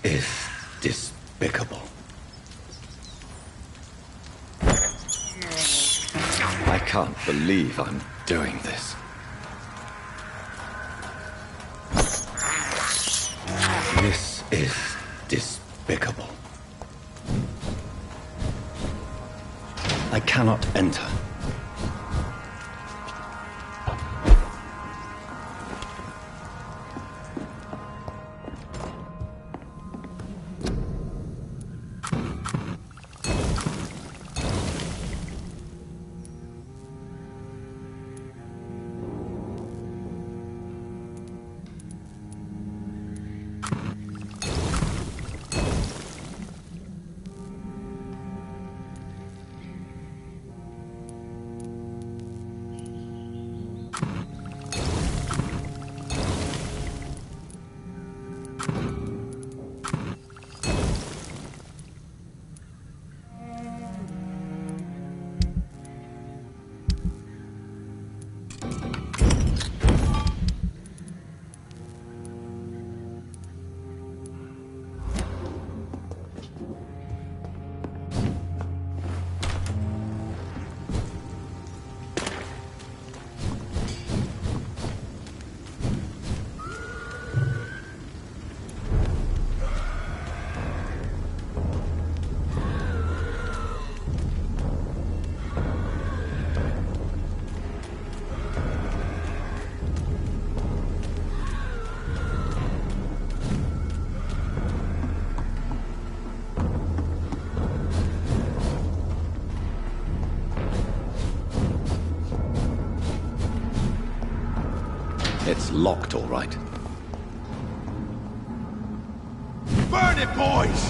is despicable. I can't believe I'm doing this. This is despicable. I cannot enter. It's locked, all right. Burn it, boys!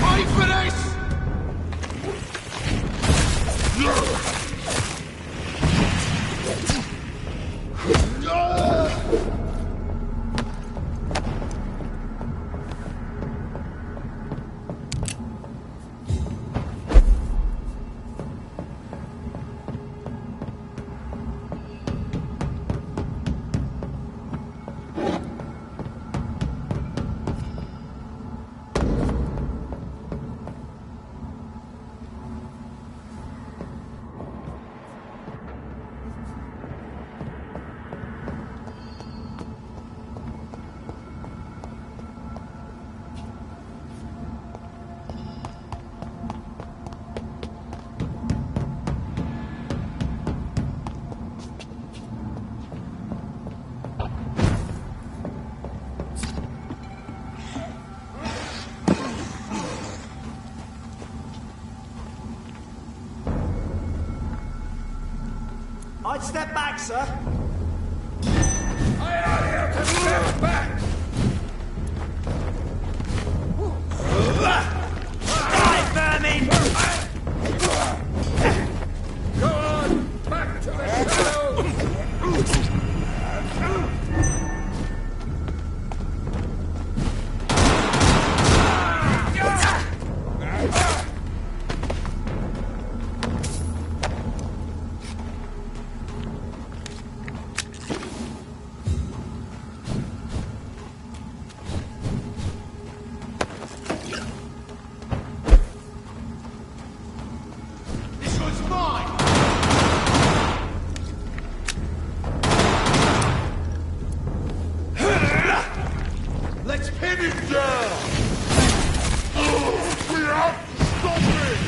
Fight for this! I'd step back, sir. I am here to step back! Die, vermin! Go on! Back to the shadows! Let's pin him down! We have to stop him!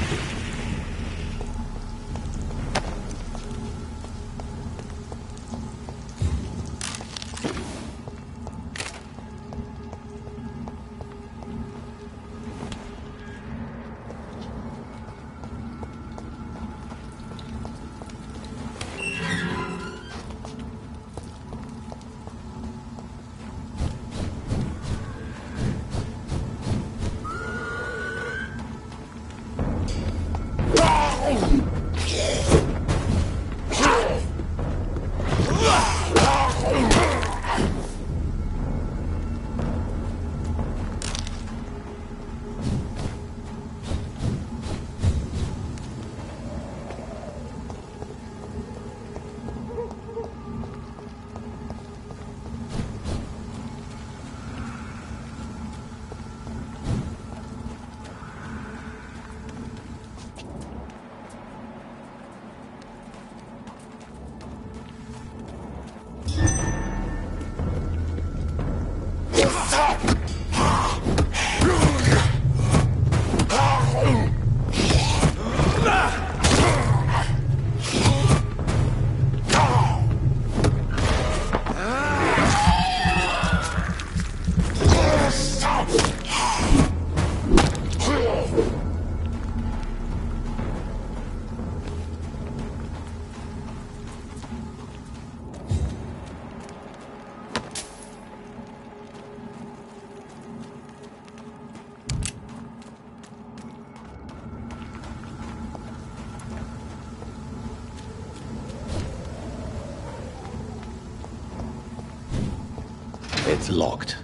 It's locked.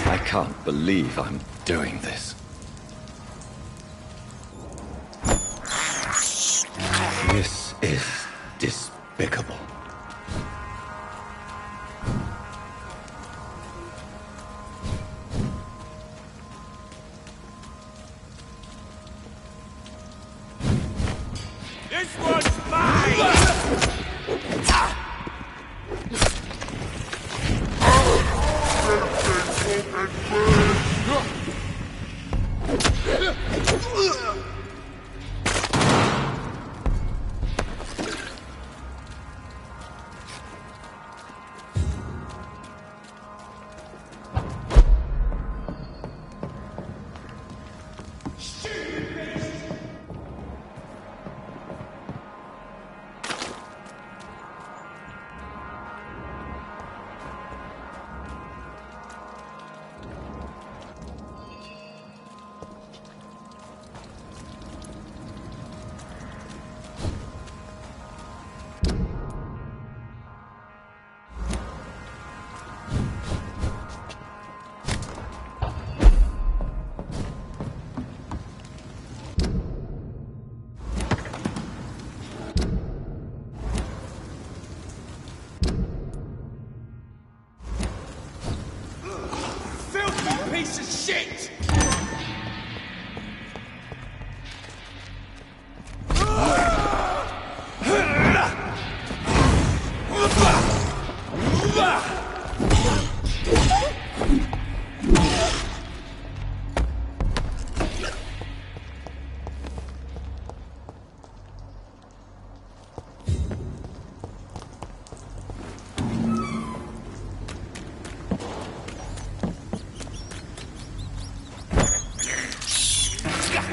I can't believe I'm doing this. This is despicable. This one's mine! Piece of shit!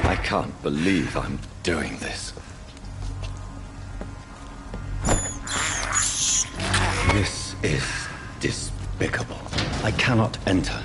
I can't believe I'm doing this. This is despicable. I cannot enter.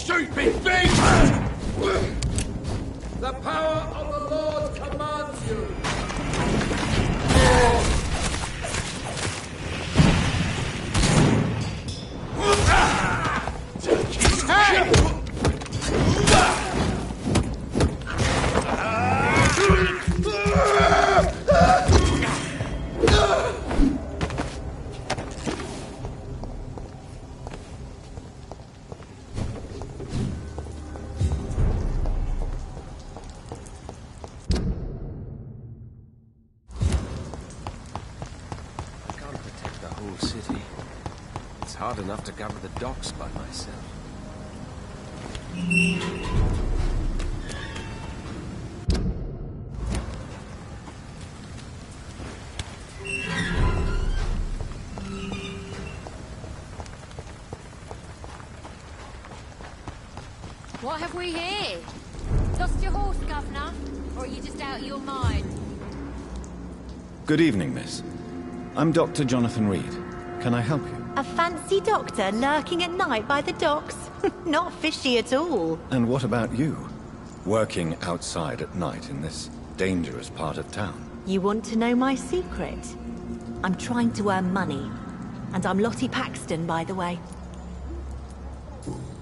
stupid thing! The power of the Lord commands you! City. It's hard enough to cover the docks by myself. What have we here? Lost your horse, Governor? Or are you just out of your mind? Good evening, miss. I'm Dr. Jonathan Reed. Can I help you? A fancy doctor lurking at night by the docks? Not fishy at all. And what about you? Working outside at night in this dangerous part of town? You want to know my secret? I'm trying to earn money. And I'm Lottie Paxton, by the way.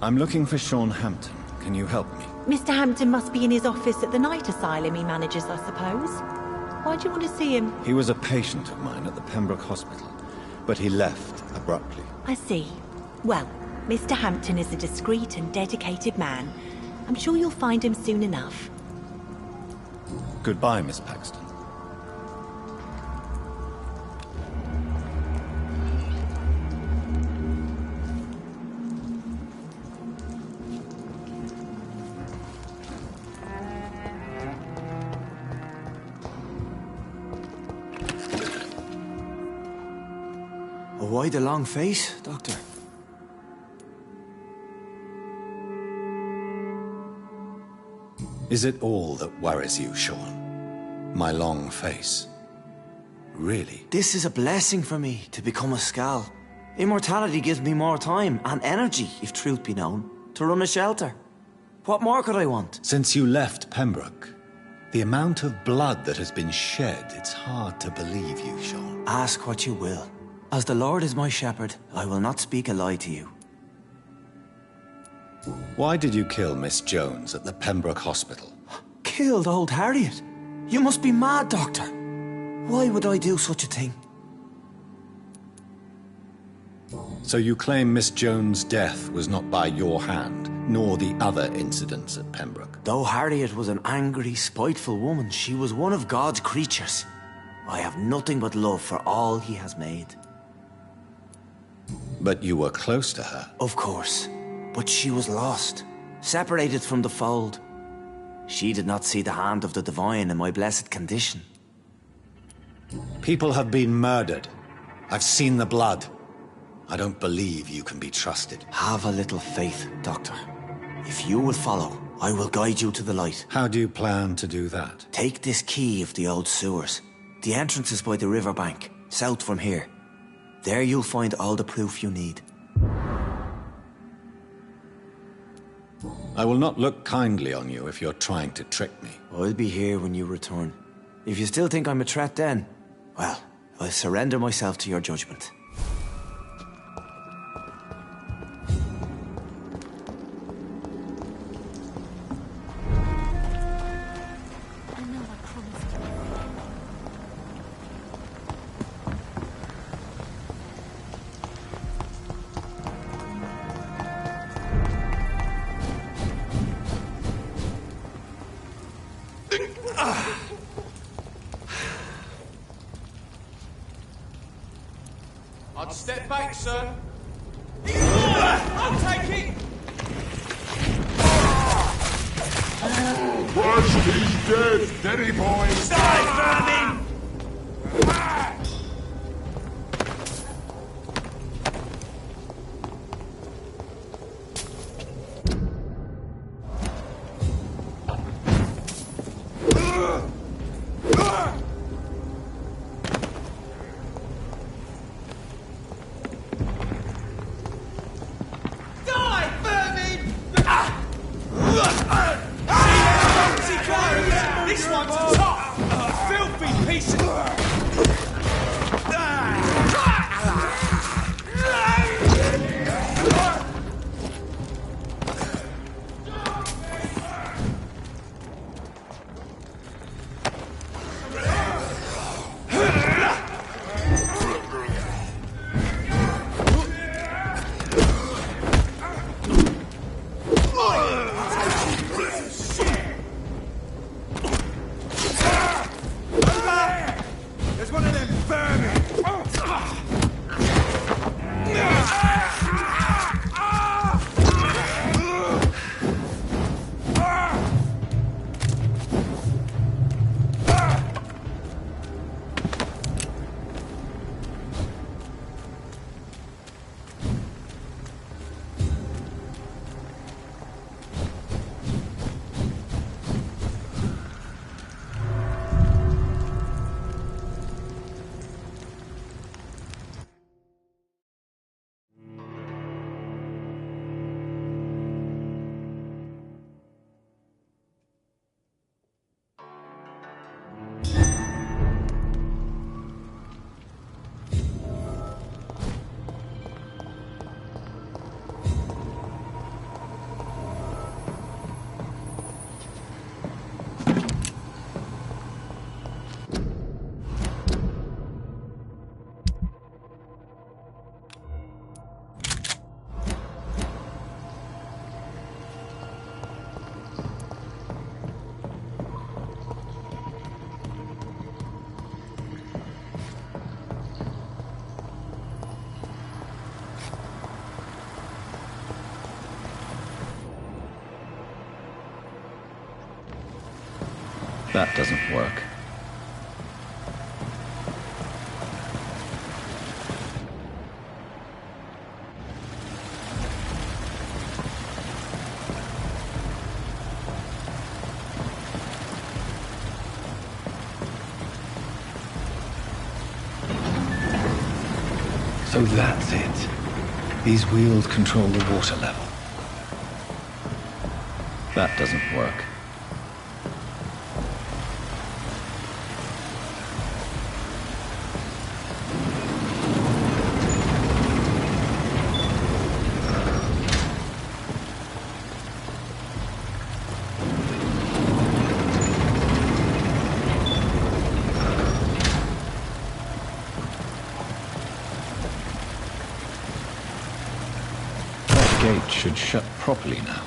I'm looking for Sean Hampton. Can you help me? Mr. Hampton must be in his office at the night asylum he manages, I suppose. Why'd you want to see him? He was a patient of mine at the Pembroke Hospital, but he left abruptly. I see. Well, Mr. Hampton is a discreet and dedicated man. I'm sure you'll find him soon enough. Goodbye, Miss Paxton. Why the long face, Doctor? Is it all that worries you, Sean? My long face? Really? This is a blessing for me, to become a Skal. Immortality gives me more time and energy, if truth be known, to run a shelter. What more could I want? Since you left Pembroke, the amount of blood that has been shed, it's hard to believe you, Sean. Ask what you will. As the Lord is my shepherd, I will not speak a lie to you. Why did you kill Miss Jones at the Pembroke Hospital? Killed old Harriet? You must be mad, Doctor. Why would I do such a thing? So you claim Miss Jones' death was not by your hand, nor the other incidents at Pembroke? Though Harriet was an angry, spiteful woman, she was one of God's creatures. I have nothing but love for all he has made. But you were close to her. Of course. But she was lost, separated from the fold. She did not see the hand of the divine in my blessed condition. People have been murdered. I've seen the blood. I don't believe you can be trusted. Have a little faith, Doctor. If you will follow, I will guide you to the light. How do you plan to do that? Take this key of the old sewers. The entrance is by the riverbank, south from here. There you'll find all the proof you need. I will not look kindly on you if you're trying to trick me. I'll be here when you return. If you still think I'm a threat then, well, I'll surrender myself to your judgment. I'd step back, sir. I'll take it! First he's dead, steady boys! Die, vermin! Die, vermin! That doesn't work. So that's it. These wheels control the water level. That doesn't work. Gate should shut properly now.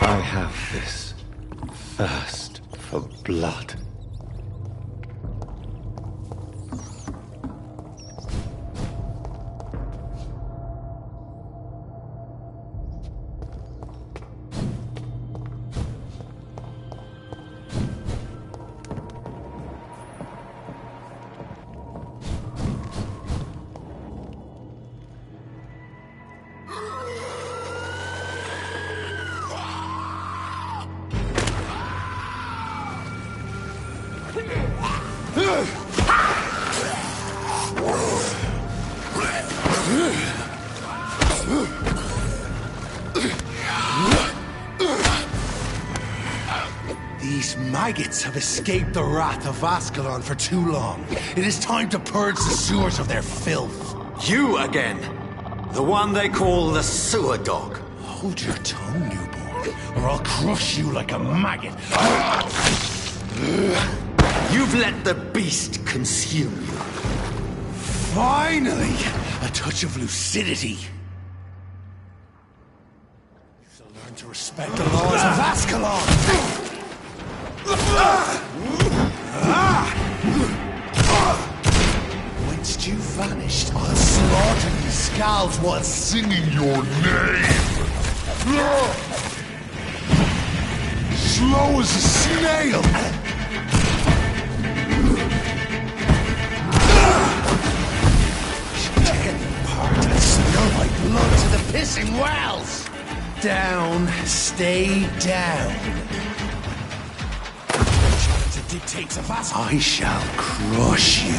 I have this thirst for blood. These maggots have escaped the wrath of Ascalon for too long. It is time to purge the sewers of their filth. You again! The one they call the sewer dog. Hold your tongue, newborn, or I'll crush you like a maggot. You've let the beast consume you. Finally! A touch of lucidity. So learn to respect the laws of Ascalon! Once you vanished, I'll slaughter these skulls while singing your name! Slow as a snail! Tear them apart and spill my blood to the pissing wells! Down, stay down. Dictates of us. I shall crush you.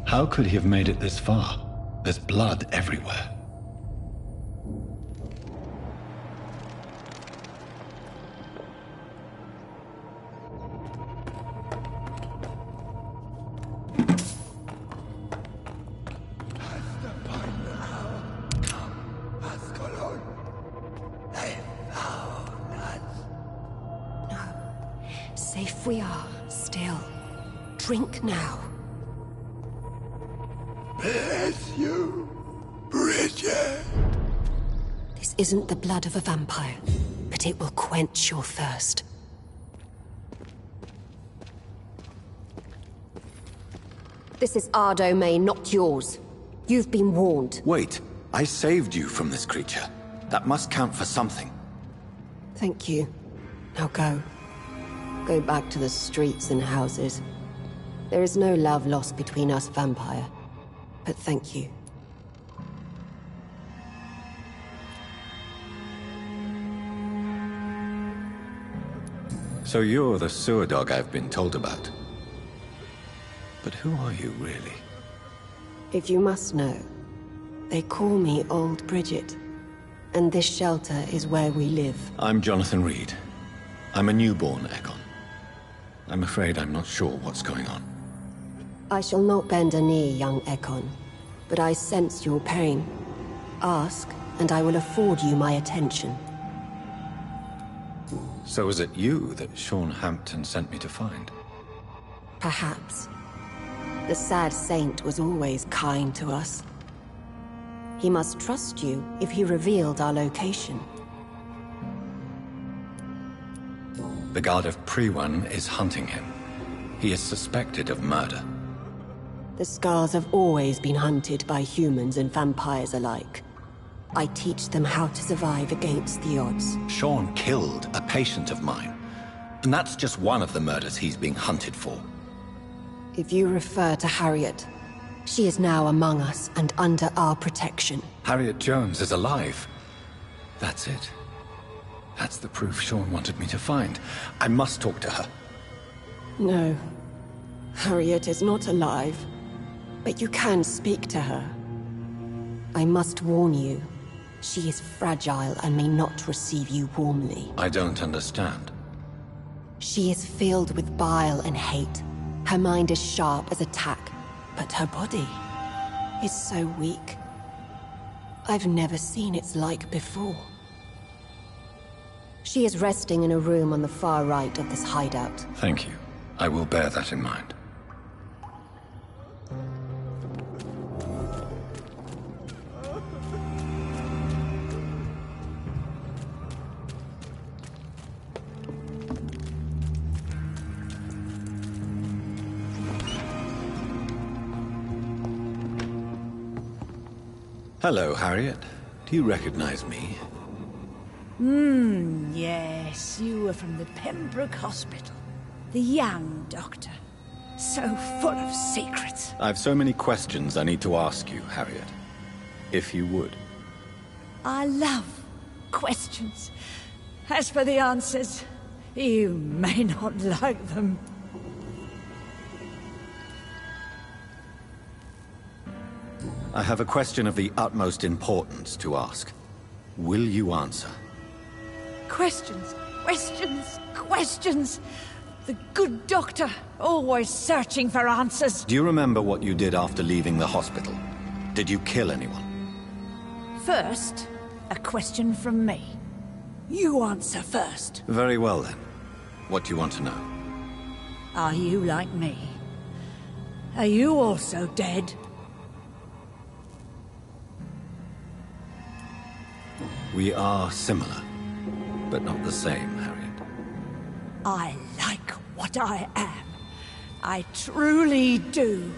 How could he have made it this far? There's blood everywhere. Safe we are, still. Drink now. Bless you, Bridget. This isn't the blood of a vampire, but it will quench your thirst. This is our domain, not yours. You've been warned. Wait, I saved you from this creature. That must count for something. Thank you. Now go. Go back to the streets and houses. There is no love lost between us, Vampire. But thank you. So you're the sewer dog I've been told about. But who are you, really? If you must know, they call me Old Bridget. And this shelter is where we live. I'm Jonathan Reed. I'm a newborn Egon. I'm afraid I'm not sure what's going on. I shall not bend a knee, young Ekon, but I sense your pain. Ask, and I will afford you my attention. So was it you that Sean Hampton sent me to find? Perhaps. The sad saint was always kind to us. He must trust you if he revealed our location. The Guard of Priwan is hunting him. He is suspected of murder. The Scars have always been hunted by humans and vampires alike. I teach them how to survive against the odds. Sean killed a patient of mine. And that's just one of the murders he's being hunted for. If you refer to Harriet, she is now among us and under our protection. Harriet Jones is alive. That's it. That's the proof Sean wanted me to find. I must talk to her. No. Harriet is not alive. But you can speak to her. I must warn you. She is fragile and may not receive you warmly. I don't understand. She is filled with bile and hate. Her mind is sharp as a tack, but her body is so weak. I've never seen its like before. She is resting in a room on the far right of this hideout. Thank you. I will bear that in mind. Hello, Harriet. Do you recognize me? Yes, you were from the Pembroke Hospital. The young doctor. So full of secrets. I have so many questions I need to ask you, Harriet. If you would. I love questions. As for the answers, you may not like them. I have a question of the utmost importance to ask. Will you answer? Questions, questions, questions. The good doctor, always searching for answers. Do you remember what you did after leaving the hospital? Did you kill anyone? First, a question from me. You answer first. Very well then. What do you want to know? Are you like me? Are you also dead? We are similar, but not the same, Harriet. I like what I am. I truly do.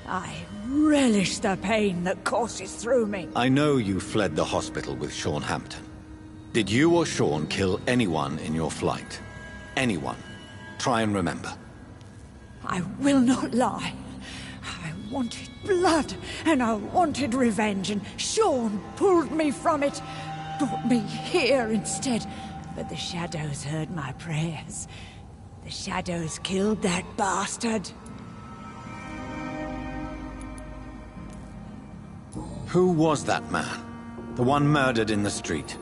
I relish the pain that courses through me. I know you fled the hospital with Sean Hampton. Did you or Sean kill anyone in your flight? Anyone? Try and remember. I will not lie. I wanted blood, and I wanted revenge, and Sean pulled me from it. Brought me here instead. But the shadows heard my prayers. The shadows killed that bastard. Who was that man? The one murdered in the street?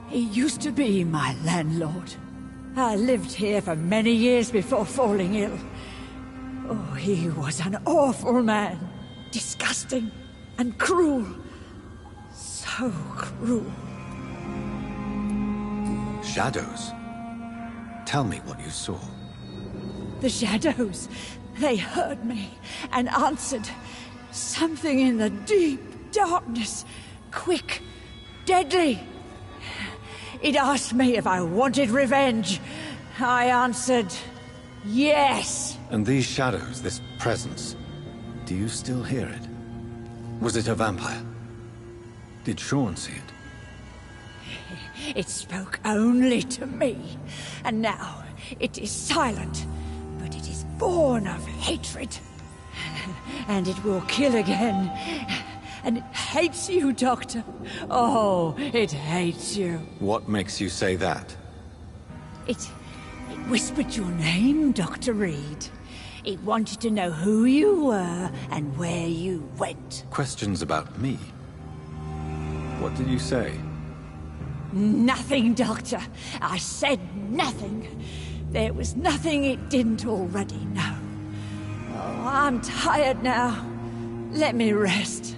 He used to be my landlord. I lived here for many years before falling ill. Oh, he was an awful man. Disgusting and cruel. So cruel. Shadows? Tell me what you saw. The shadows, they heard me and answered. Something in the deep darkness. Quick, deadly. It asked me if I wanted revenge. I answered, yes. And these shadows, this presence, do you still hear it? Was it a vampire? Did Sean see it? It spoke only to me, and now it is silent, but it is born of hatred. And it will kill again. And it hates you, Doctor. Oh, it hates you. What makes you say that? It whispered your name, Dr. Reed. It wanted to know who you were and where you went. Questions about me? What did you say? Nothing, Doctor. I said nothing. There was nothing it didn't already know. Oh, I'm tired now. Let me rest.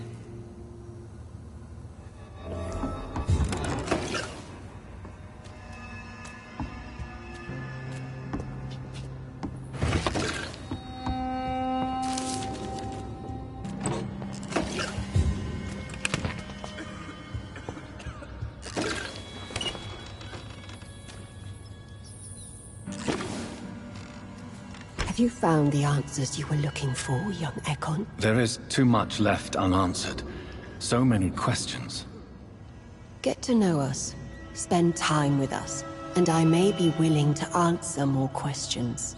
Have you found the answers you were looking for, young Ekon? There is too much left unanswered. So many questions. Get to know us, spend time with us, and I may be willing to answer more questions.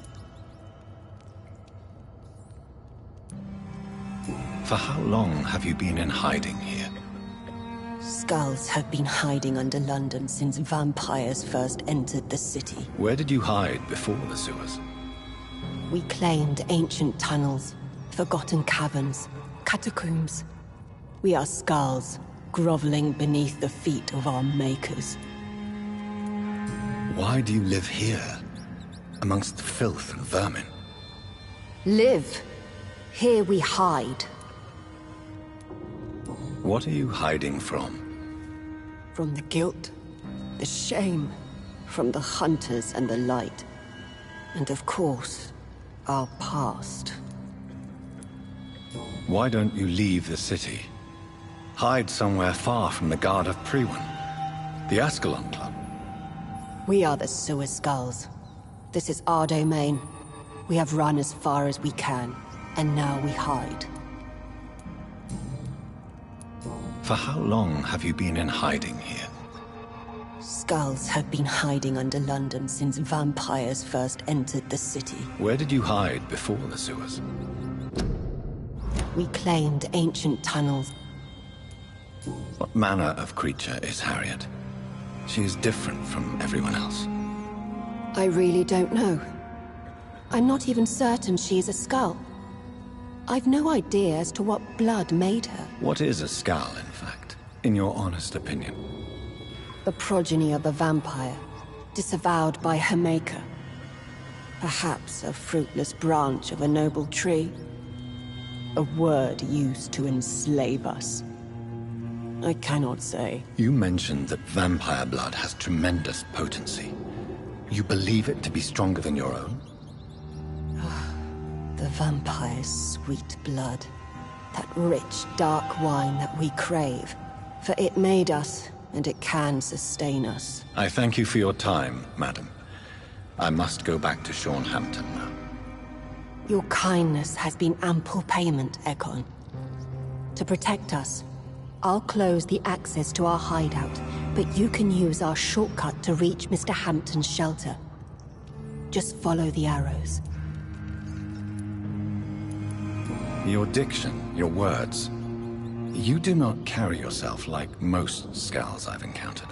For how long have you been in hiding here? Skulls have been hiding under London since vampires first entered the city. Where did you hide before the sewers? We claimed ancient tunnels, forgotten caverns, catacombs. We are skulls, groveling beneath the feet of our makers. Why do you live here, amongst filth and vermin? Live. Here we hide. What are you hiding from? From the guilt, the shame, from the hunters and the light. And of course, our past. Why don't you leave the city? Hide somewhere far from the Guard of Priwen, the Ascalon Club. We are the Sewer Skulls. This is our domain. We have run as far as we can, and now we hide. For how long have you been in hiding here? Skulls have been hiding under London since vampires first entered the city. Where did you hide before the sewers? We claimed ancient tunnels. What manner of creature is Harriet? She is different from everyone else. I really don't know. I'm not even certain she is a skull. I've no idea as to what blood made her. What is a skull, in fact, in your honest opinion? The progeny of a vampire, disavowed by her maker. Perhaps a fruitless branch of a noble tree. A word used to enslave us. I cannot say. You mentioned that vampire blood has tremendous potency. You believe it to be stronger than your own? The vampire's sweet blood. That rich, dark wine that we crave. For it made us, and it can sustain us. I thank you for your time, madam. I must go back to Sean Hampton now. Your kindness has been ample payment, Ekon. To protect us, I'll close the access to our hideout, but you can use our shortcut to reach Mr. Hampton's shelter. Just follow the arrows. Your diction, your words. You do not carry yourself like most skulls I've encountered.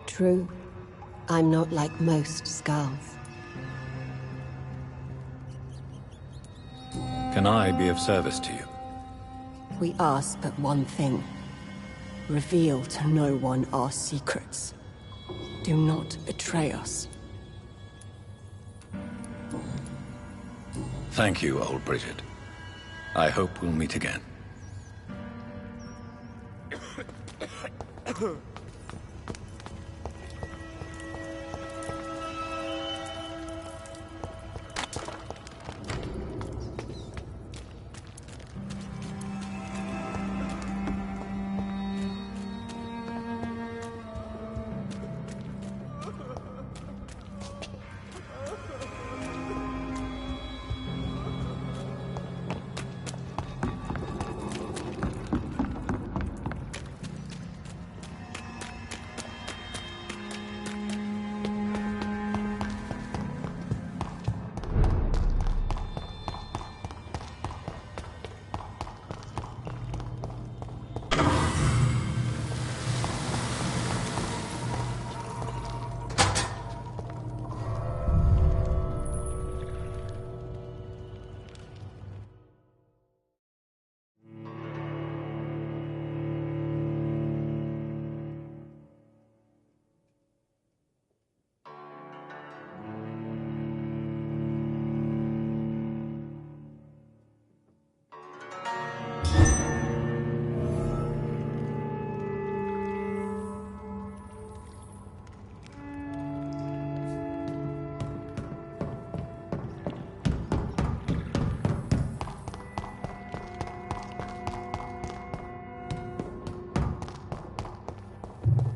True. I'm not like most skulls. Can I be of service to you? We ask but one thing. Reveal to no one our secrets. Do not betray us. Thank you, old Bridget. I hope we'll meet again.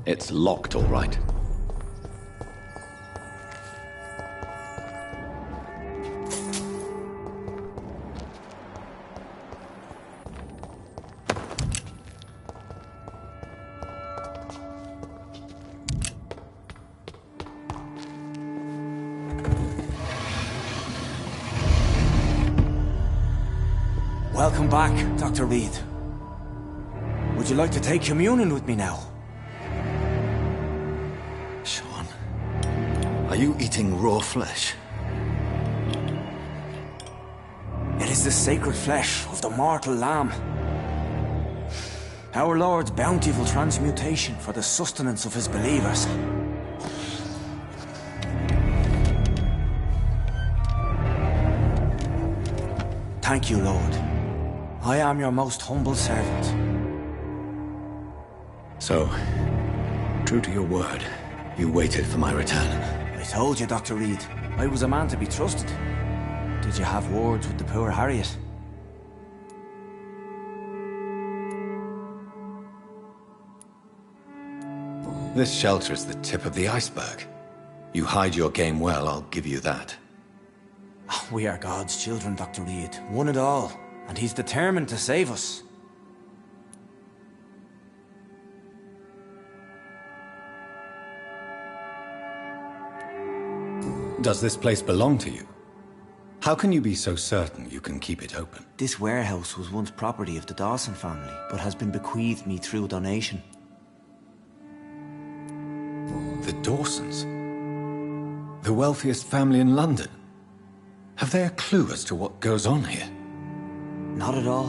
It's locked, all right. Welcome back, Dr. Reed. Would you like to take communion with me now? Sean, are you eating raw flesh? It is the sacred flesh of the mortal lamb. Our Lord's bountiful transmutation for the sustenance of his believers. Thank you, Lord. I am your most humble servant. So, true to your word, you waited for my return. I told you, Dr. Reed, I was a man to be trusted. Did you have words with the poor Harriet? This shelter is the tip of the iceberg. You hide your game well, I'll give you that. We are God's children, Dr. Reed, one and all, and he's determined to save us. Does this place belong to you? How can you be so certain you can keep it open? This warehouse was once property of the Dawson family, but has been bequeathed me through donation. The Dawsons? The wealthiest family in London? Have they a clue as to what goes on here? Not at all.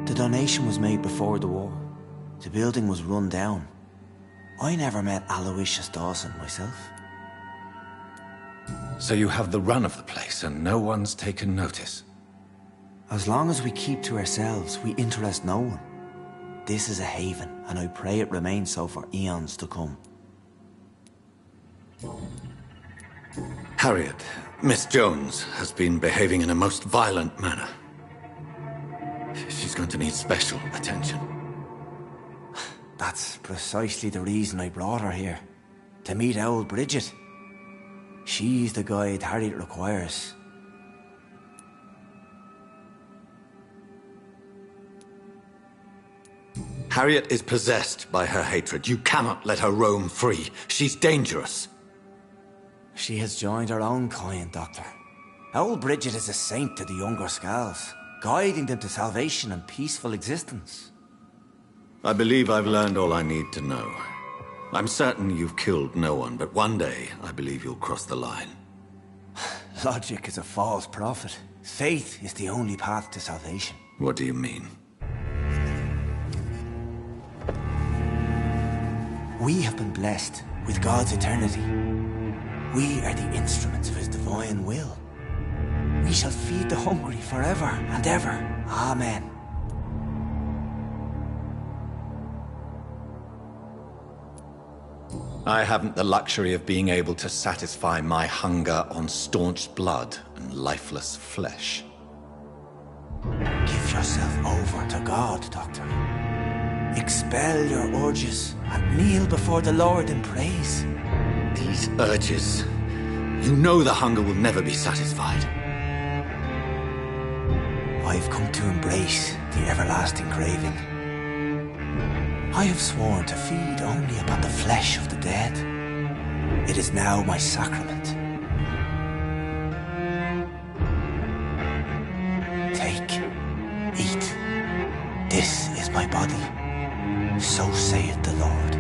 The donation was made before the war. The building was run down. I never met Aloysius Dawson myself. So you have the run of the place and no one's taken notice? As long as we keep to ourselves, we interest no one. This is a haven, and I pray it remains so for eons to come. Harriet, Miss Jones has been behaving in a most violent manner. She's going to need special attention. That's precisely the reason I brought her here. To meet old Bridget. She's the guide Harriet requires. Harriet is possessed by her hatred. You cannot let her roam free. She's dangerous. She has joined her own kind, Doctor. Old Bridget is a saint to the younger Scals, guiding them to salvation and peaceful existence. I believe I've learned all I need to know. I'm certain you've killed no one, but one day I believe you'll cross the line. Logic is a false prophet. Faith is the only path to salvation. What do you mean? We have been blessed with God's eternity. We are the instruments of his divine will. We shall feed the hungry forever and ever. Amen. I haven't the luxury of being able to satisfy my hunger on staunched blood and lifeless flesh. Give yourself over to God, Doctor. Expel your urges and kneel before the Lord in praise. These urges. You know the hunger will never be satisfied. I've come to embrace the everlasting craving. I have sworn to feed only upon the flesh of the dead. It is now my sacrament. Take, eat. This is my body. So saith the Lord.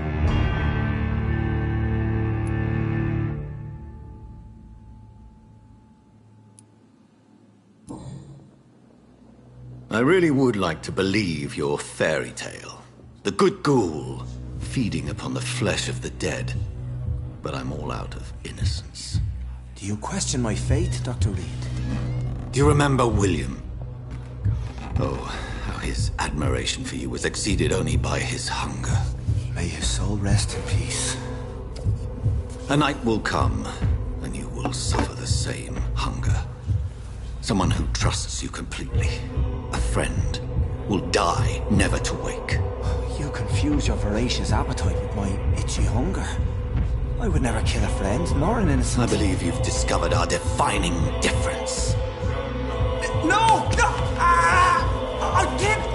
I really would like to believe your fairy tale. The good ghoul feeding upon the flesh of the dead. But I'm all out of innocence. Do you question my faith, Dr. Reed? Do you remember William? Oh, how his admiration for you was exceeded only by his hunger. May his soul rest in peace. A night will come, and you will suffer the same hunger. Someone who trusts you completely, a friend, will die never to wake. You confuse your voracious appetite with my itchy hunger. I would never kill a friend, nor an innocent. I believe you've discovered our defining difference. No! No! I can't!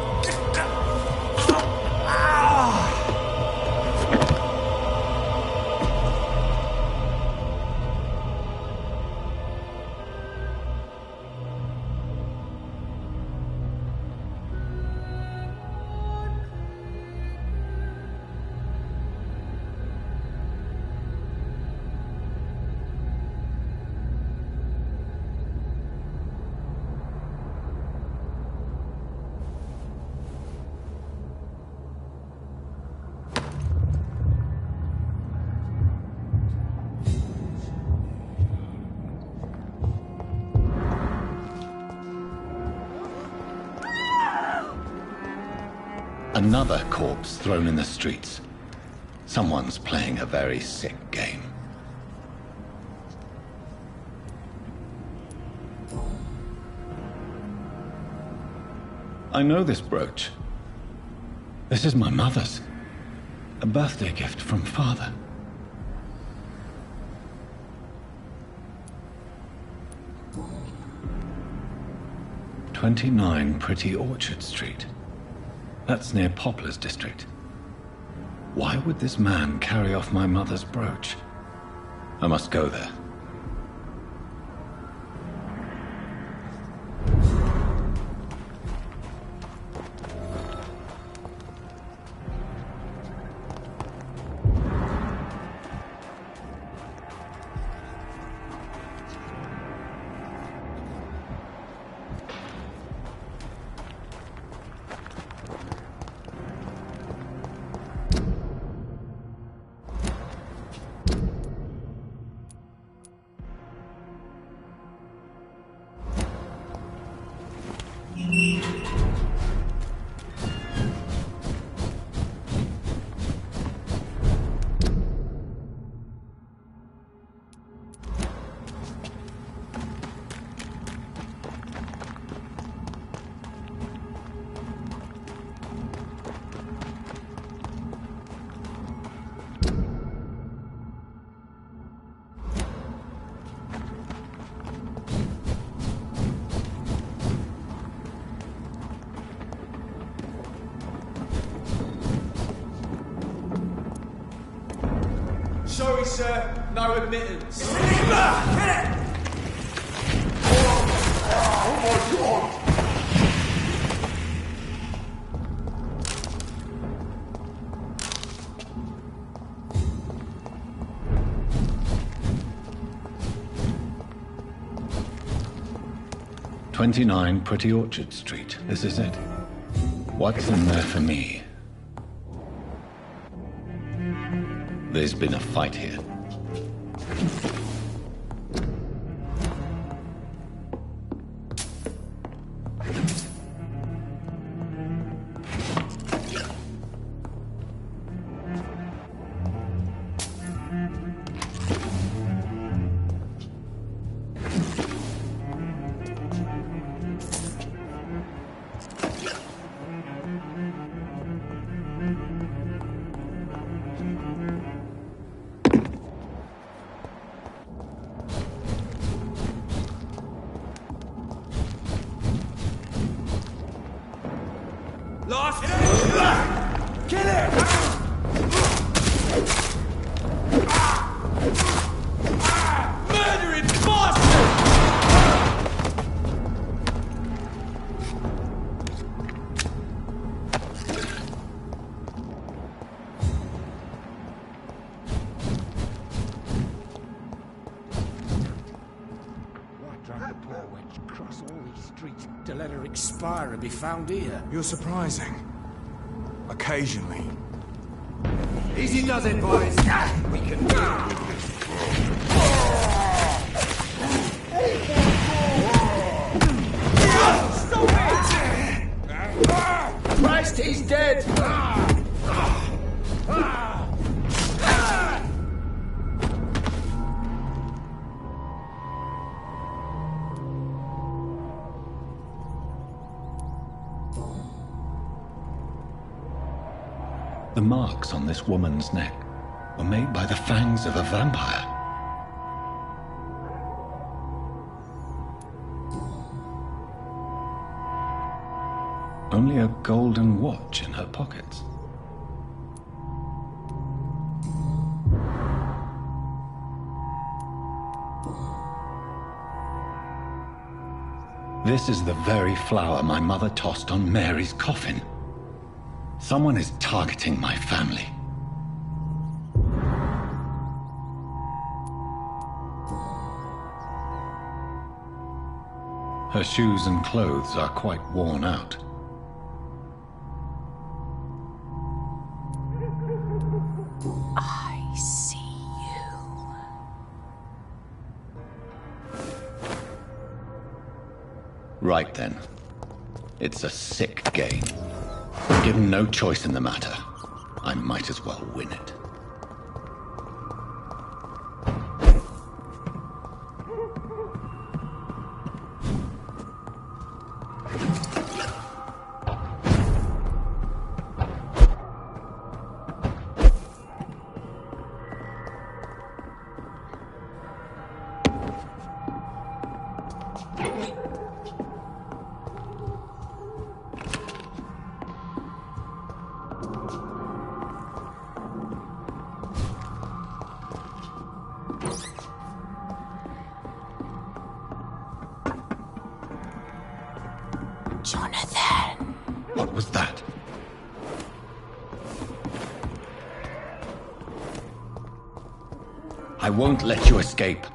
Another corpse thrown in the streets. Someone's playing a very sick game. I know this brooch. This is my mother's. A birthday gift from father. "29 Pretty Orchard Street." That's near Poplar's district. Why would this man carry off my mother's brooch? I must go there. Sorry, sir. No admittance. Oh my God! 29 Pretty Orchard Street. This is it. What's in there for me? There's been a fight here. Lost! Kill it! Murdering bastard! Why drag the poor wench across all these streets to let her expire and be found here? You're surprising. Occasionally. Easy does it, boys. We can do it. Christ, he's dead! The marks on this woman's neck were made by the fangs of a vampire. Only a golden watch in her pockets. This is the very flower my mother tossed on Mary's coffin. Someone is targeting my family. Her shoes and clothes are quite worn out. I see you. Right then. It's a sick game. Given no choice in the matter, I might as well win it. Jonathan. What was that? I won't let you escape.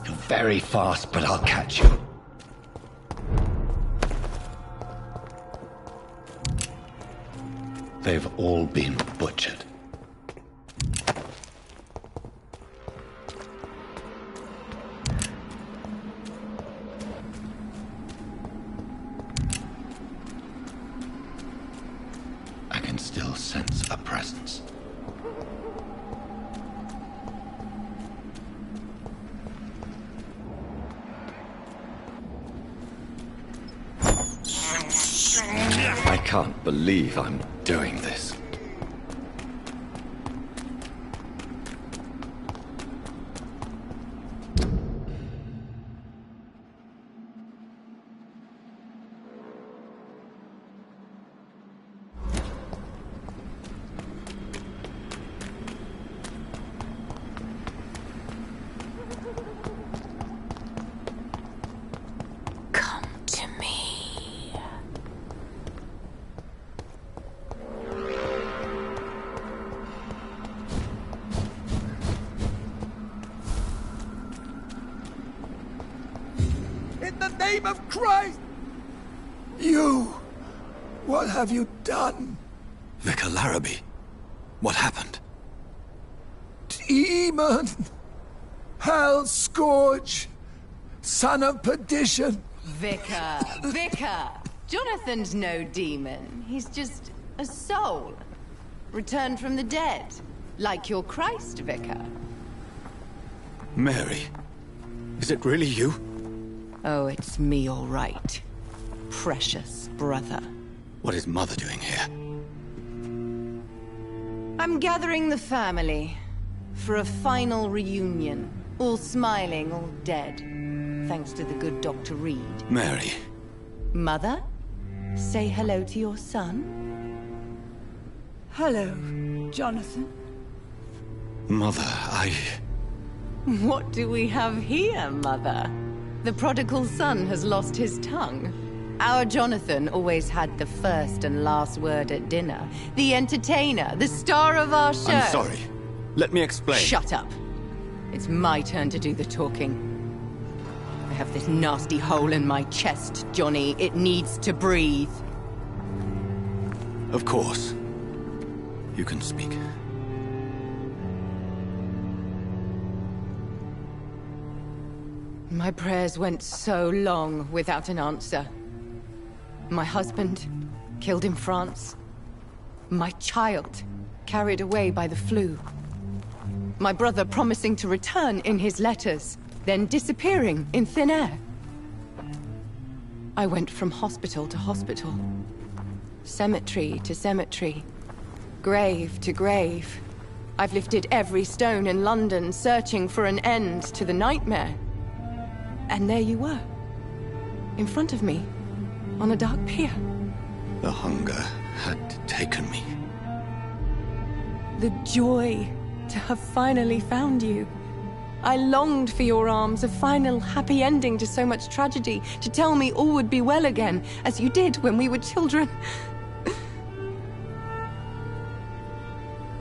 You're very fast, but I'll catch you. They've all been butchered. I can still sense a presence. I can't believe I'm doing this. Come to me. In the name of Christ! You! What have you done? Vicar Larrabee, what happened? Demon! Hell Scourge! Son of perdition! Vicar! Jonathan's no demon. He's just a soul. Returned from the dead. Like your Christ, Vicar. Mary, is it really you? Oh, it's me, all right. Precious brother. What is Mother doing here? I'm gathering the family for a final reunion. All smiling, all dead. Thanks to the good Dr. Reed. Mary. Mother, say hello to your son. Hello, Jonathan. Mother, What do we have here, Mother? The prodigal son has lost his tongue. Our Jonathan always had the first and last word at dinner. The entertainer, the star of our show. I'm sorry. Let me explain. Shut up. It's my turn to do the talking. I have this nasty hole in my chest, Johnny. It needs to breathe. Of course. You can speak. My prayers went so long without an answer. My husband, killed in France. My child, carried away by the flu. My brother promising to return in his letters, then disappearing in thin air. I went from hospital to hospital. Cemetery to cemetery. Grave to grave. I've lifted every stone in London, searching for an end to the nightmare. And there you were. In front of me. On a dark pier. The hunger had taken me. The joy to have finally found you. I longed for your arms, a final happy ending to so much tragedy, to tell me all would be well again, as you did when we were children.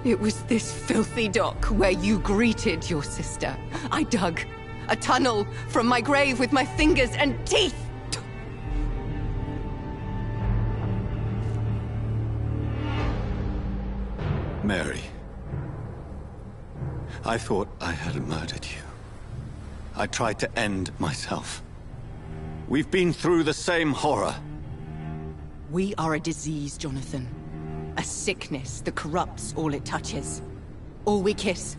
It was this filthy dock where you greeted your sister. I dug a tunnel from my grave with my fingers and teeth. Mary. I thought I had murdered you. I tried to end myself. We've been through the same horror. We are a disease, Jonathan. A sickness that corrupts all it touches. All we kiss,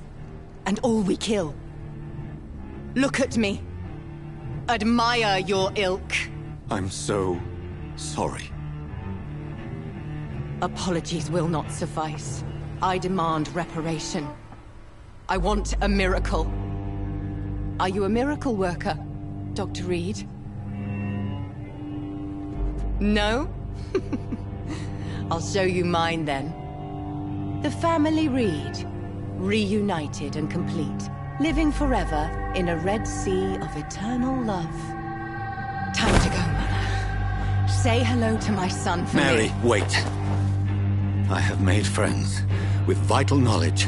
and all we kill. Look at me. Admire your ilk. I'm so sorry. Apologies will not suffice. I demand reparation. I want a miracle. Are you a miracle worker, Dr. Reed? No? I'll show you mine then. The family Reed, reunited and complete, living forever in a red sea of eternal love. Time to go, Mother. Say hello to my son for me. Mary, wait. I have made friends with vital knowledge.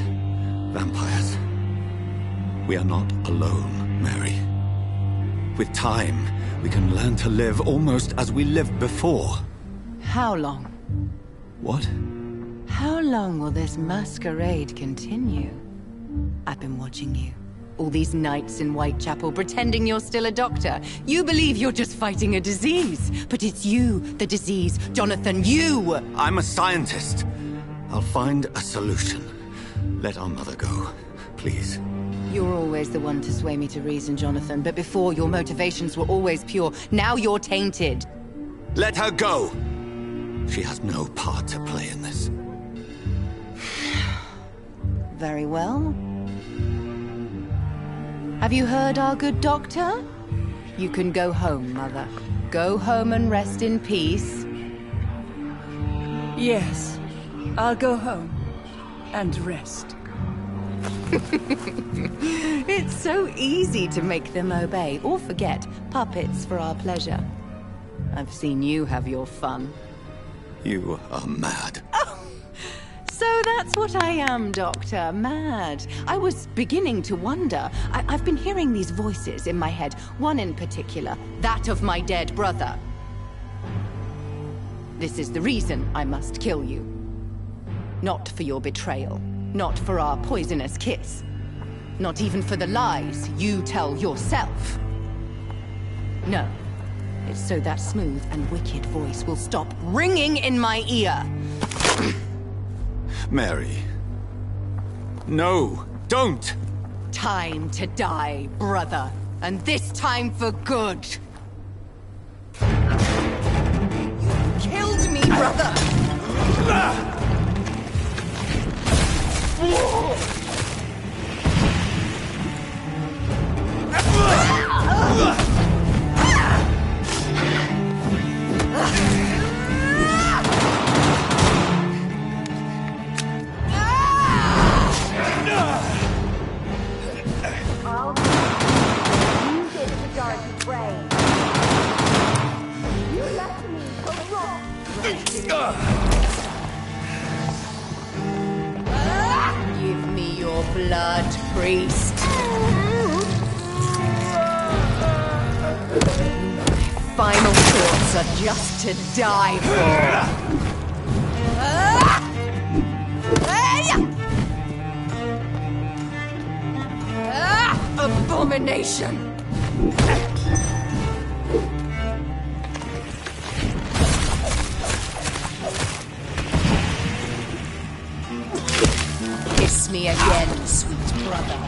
Vampires. We are not alone, Mary. With time, we can learn to live almost as we lived before. How long? What? How long will this masquerade continue? I've been watching you. All these nights in Whitechapel, pretending you're still a doctor. You believe you're just fighting a disease. But it's you, the disease. Jonathan, you! I'm a scientist. I'll find a solution. Let our mother go, please. You're always the one to sway me to reason, Jonathan. But before, your motivations were always pure. Now you're tainted. Let her go! She has no part to play in this. Very well. Have you heard our good doctor? You can go home, Mother. Go home and rest in peace. Yes, I'll go home and rest. It's so easy to make them obey or forget. Puppets for our pleasure. I've seen you have your fun. You are mad. Oh, so that's what I am, Doctor. Mad. I was beginning to wonder. I've been hearing these voices in my head. One in particular, that of my dead brother. This is the reason I must kill you. Not for your betrayal. Not for our poisonous kiss. Not even for the lies you tell yourself. No. It's so that smooth and wicked voice will stop ringing in my ear. Mary. No, don't! Time to die, brother. And this time for good. You killed me, brother! Give me your blood, priest. My final thoughts are just to die for. Abomination! Kiss me again, sweet brother.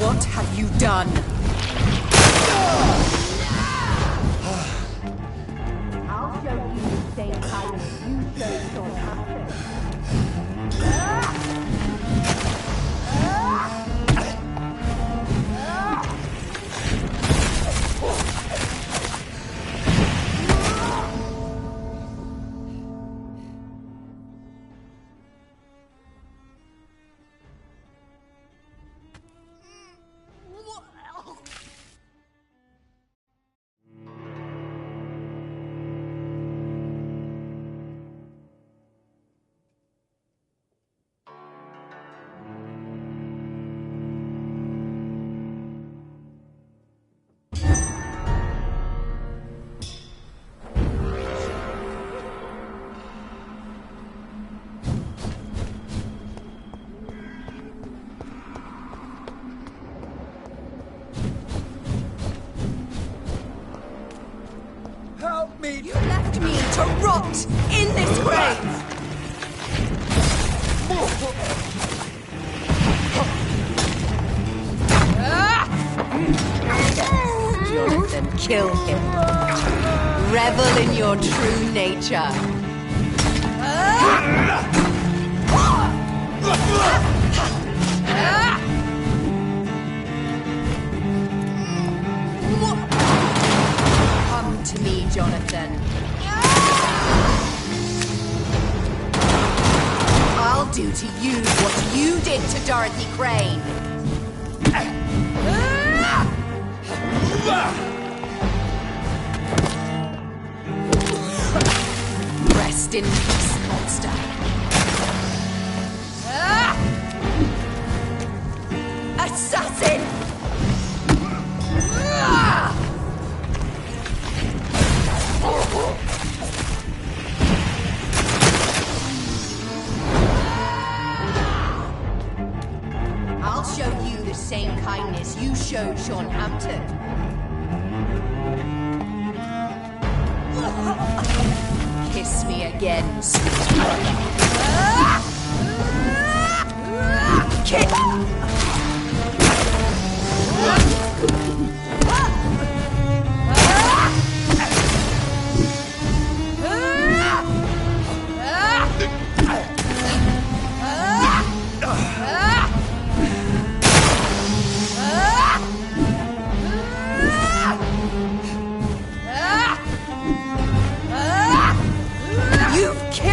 What have you done? I'll show you the same kindness you showed your master. Help me! You left me to rot in this grave! Jonathan, kill him. Revel in your true nature. Come to me, Jonathan. I'll do to you what you did to Dorothy Crane. Rest in peace, monster. Assassin! I'll show you the same kindness you showed Sean Hampton. Kiss me again, sweet brother. Kiss! You've killed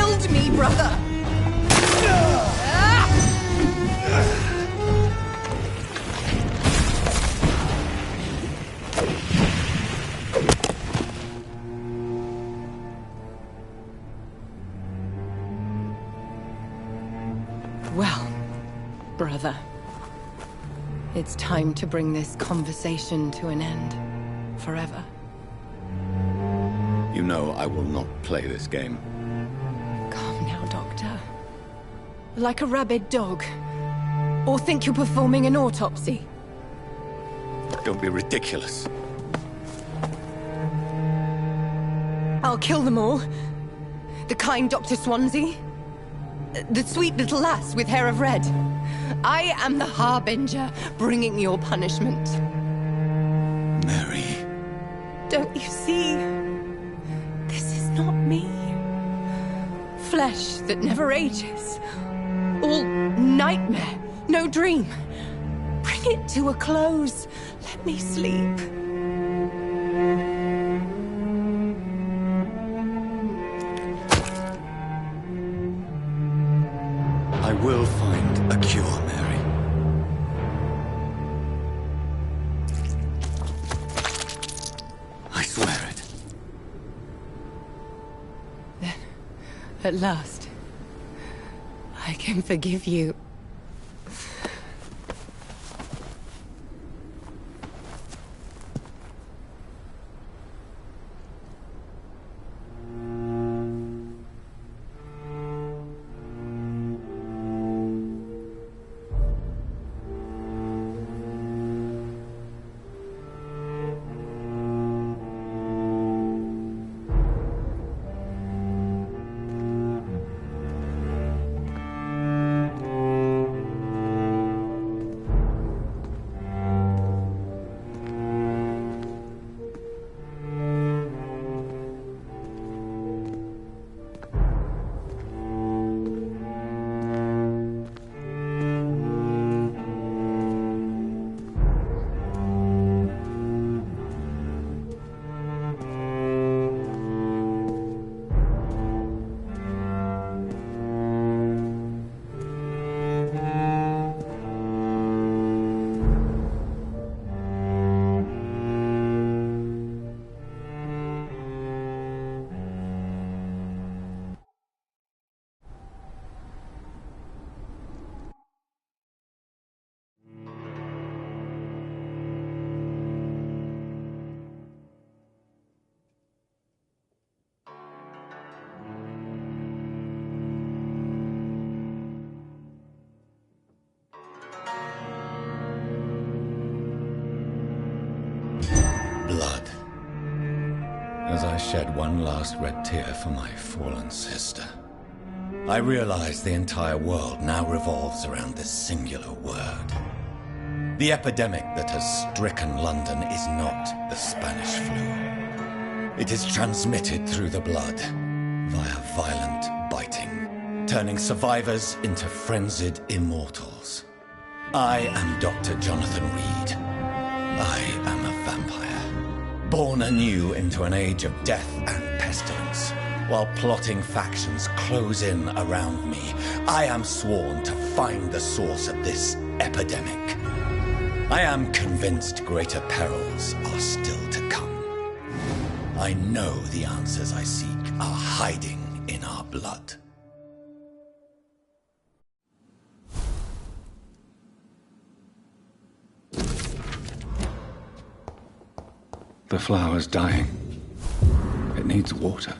It's time to bring this conversation to an end. Forever. You know I will not play this game. Calm now, Doctor. Like a rabid dog. Or think you're performing an autopsy? Don't be ridiculous. I'll kill them all. The kind Dr. Swansea. The sweet little lass with hair of red. I am the Harbinger, bringing your punishment. Mary. Don't you see? This is not me. Flesh that never ages. All nightmare, no dream. Bring it to a close. Let me sleep. I will find a cure, Mary. I swear it. Then, at last, I can forgive you. Blood. As I shed one last red tear for my fallen sister, I realize the entire world now revolves around this singular word. The epidemic that has stricken London is not the Spanish flu. It is transmitted through the blood, via violent biting, turning survivors into frenzied immortals. I am Dr. Jonathan Reed. I am a vampire, born anew into an age of death and pestilence. While plotting factions close in around me, I am sworn to find the source of this epidemic. I am convinced greater perils are still to come. I know the answers I seek are hiding in our blood. The flower's dying. It needs water.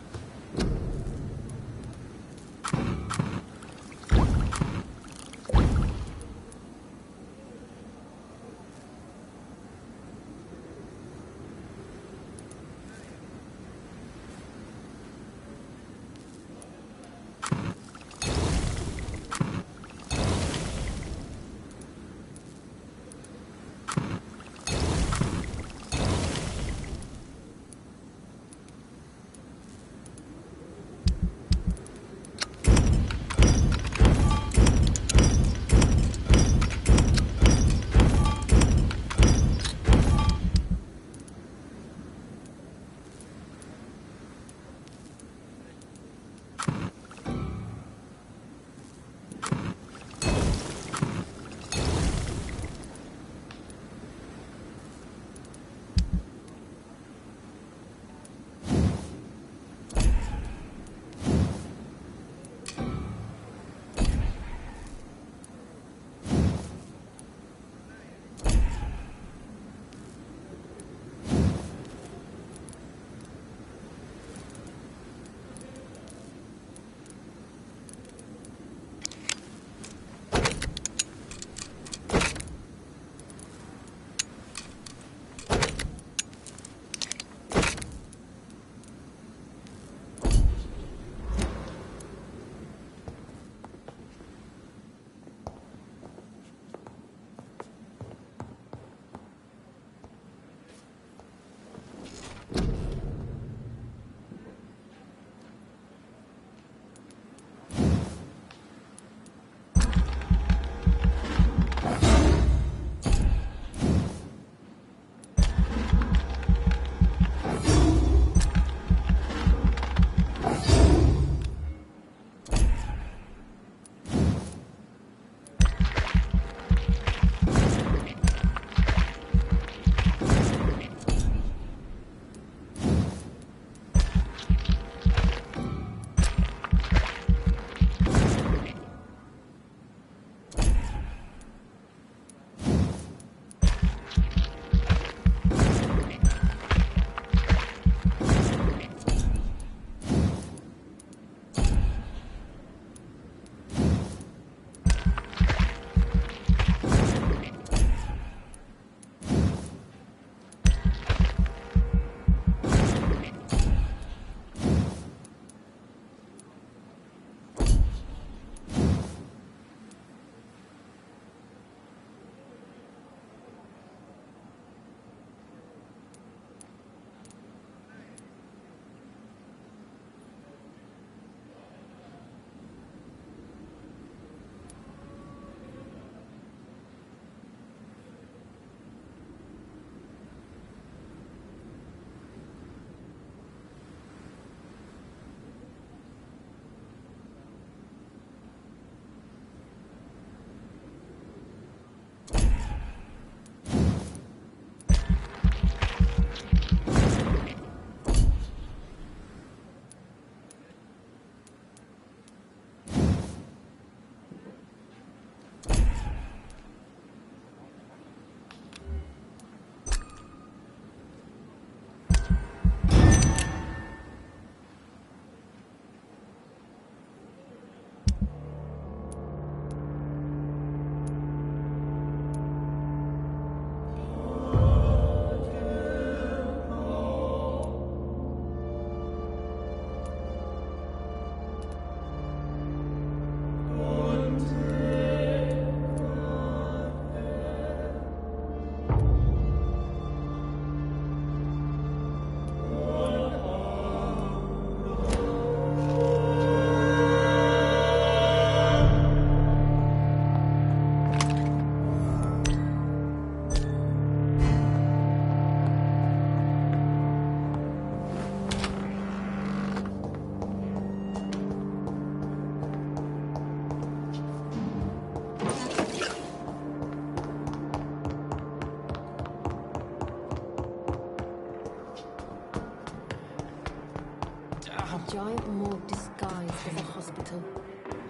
giant morgue disguised as a hospital.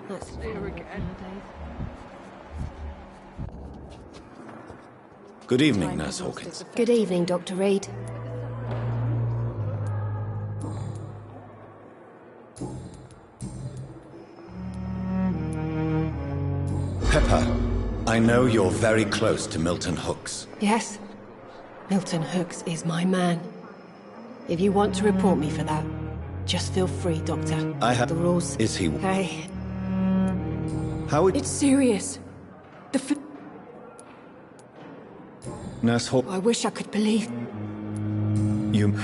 That's there again. Good evening, Nurse Hawkins. Good evening, Dr. Reed. Pepper, I know you're very close to Milton Hooks. Yes? Milton Hooks is my man. If you want to report me for that, just feel free, Doctor. I have... The rules... Is he... Hey. How It's serious. Nurse Hawkins... I wish I could believe... You...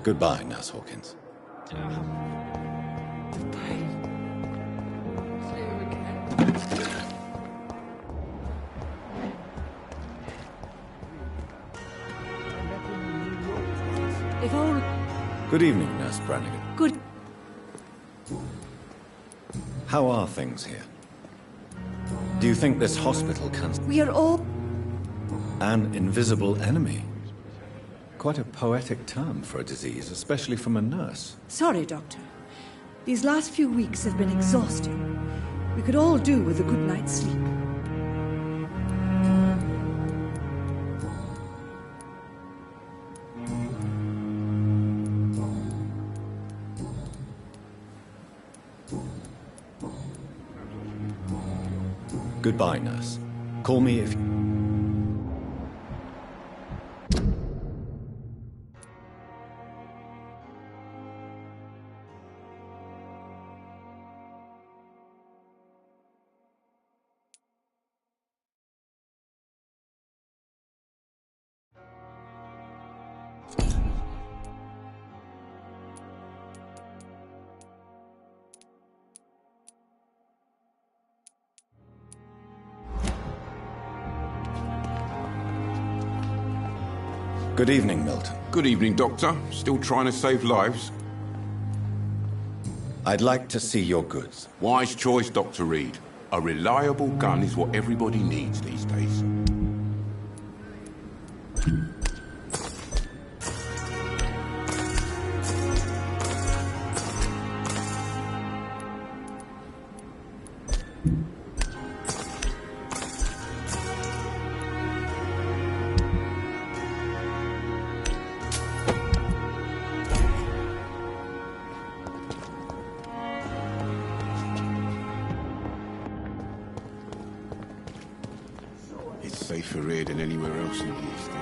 Goodbye, Nurse Hawkins. If all... Good evening, Nurse Brannigan. Good... How are things here? Do you think this hospital can... We are all... An invisible enemy? Quite a poetic term for a disease, especially from a nurse. Sorry, Doctor. These last few weeks have been exhausting. We could all do with a good night's sleep. Goodbye, nurse. Call me if... Good evening, Milton. Good evening, Doctor. Still trying to save lives? I'd like to see your goods. Wise choice, Dr. Reed. A reliable gun is what everybody needs these days. It's safer here than anywhere else in the East End.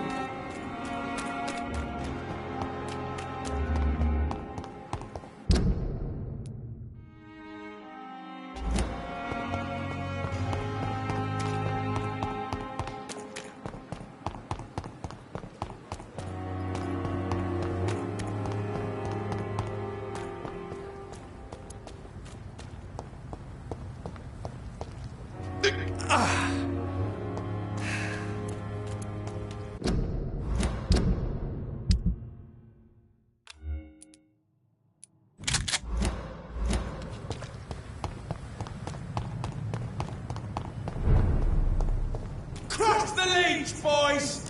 Cross the leash, boys!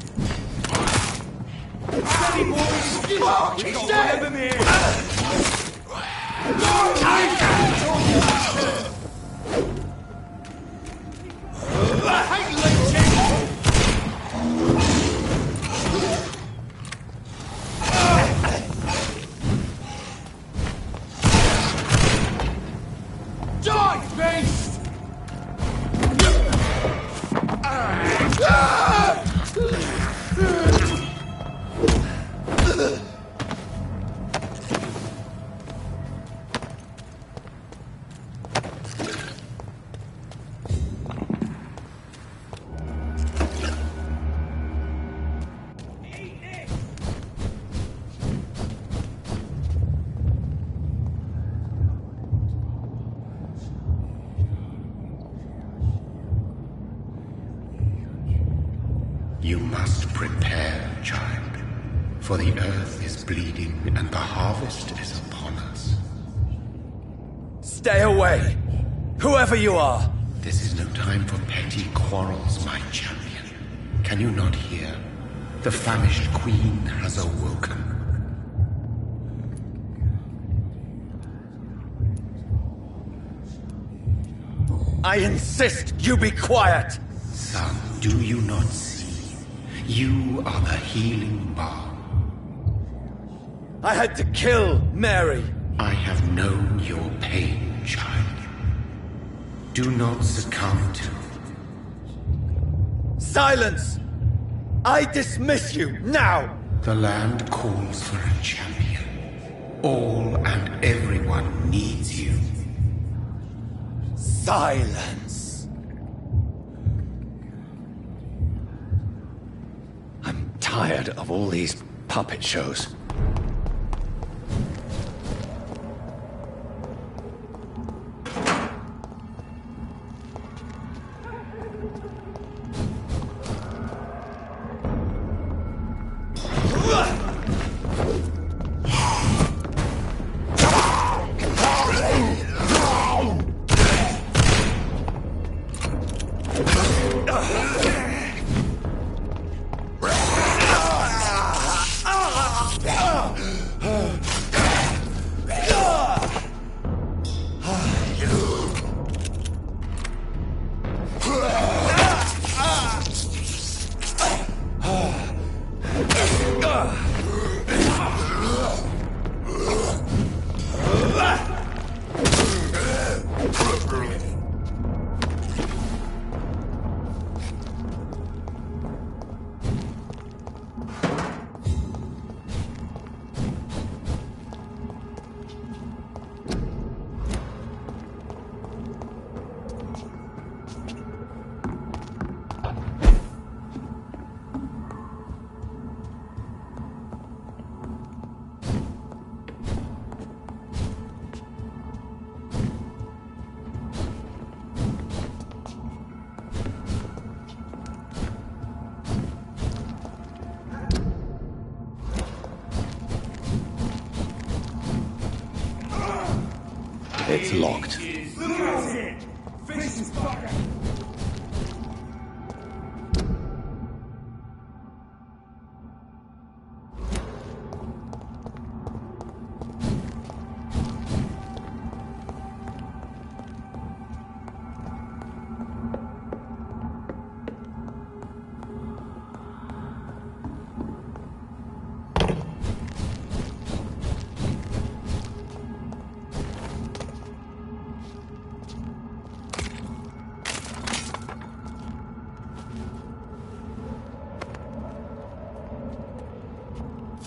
Steady, boys! Fuck, he's dead! Die, beast! You must prepare, child, for the earth is bleeding and the harvest is upon us. Stay away! Whoever you are! This is no time for petty quarrels, my champion. Can you not hear? The famished queen has awoken. I insist you be quiet! Son, do you not see? You are the healing balm. I had to kill Mary. I have known your pain, child. Do not succumb to... Silence! I dismiss you, now! The land calls for a champion. All and everyone needs you. Silence! I'm tired of all these puppet shows. It's locked.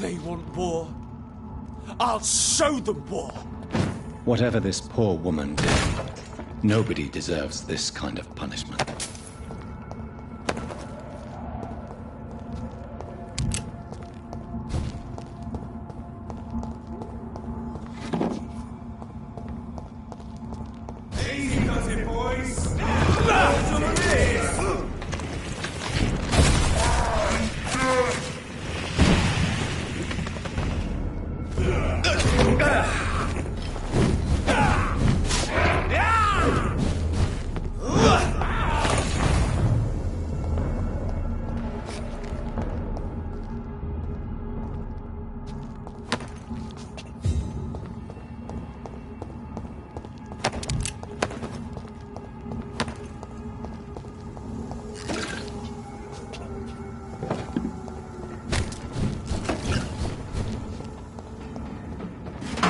They want war. I'll show them war. Whatever this poor woman did, nobody deserves this kind of punishment. Easy does it, boys.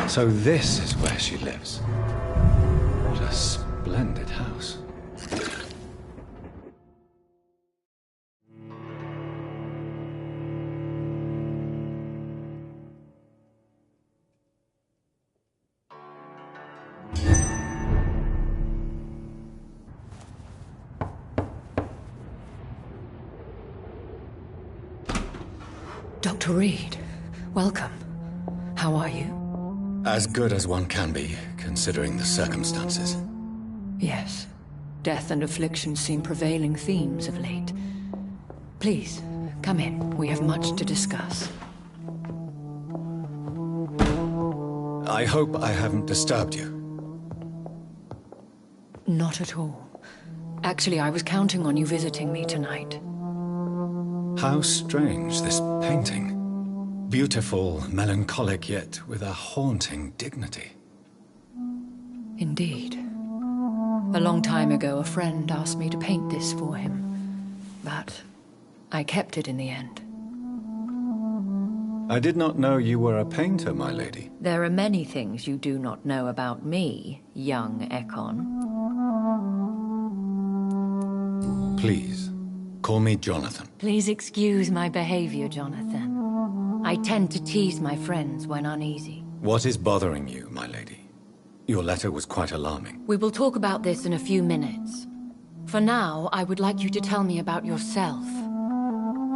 So this is where she lives. What a splendid house. Dr. Reed, welcome. How are you? As good as one can be, considering the circumstances. Yes. Death and affliction seem prevailing themes of late. Please, come in. We have much to discuss. I hope I haven't disturbed you. Not at all. Actually, I was counting on you visiting me tonight. How strange, this painting. Beautiful, melancholic, yet with a haunting dignity. Indeed. A long time ago, a friend asked me to paint this for him, but I kept it in the end. I did not know you were a painter, my lady. There are many things you do not know about me, young Ekon. Please, call me Jonathan. Please excuse my behavior, Jonathan. I tend to tease my friends when uneasy. What is bothering you, my lady? Your letter was quite alarming. We will talk about this in a few minutes. For now, I would like you to tell me about yourself.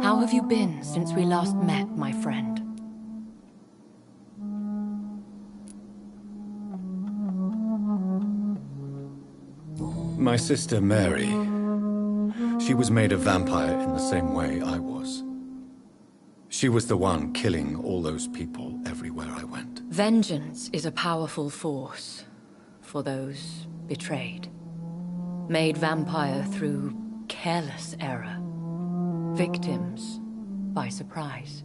How have you been since we last met, my friend? My sister Mary. She was made a vampire in the same way I was. She was the one killing all those people everywhere I went. Vengeance is a powerful force for those betrayed. Made vampire through careless error. Victims by surprise.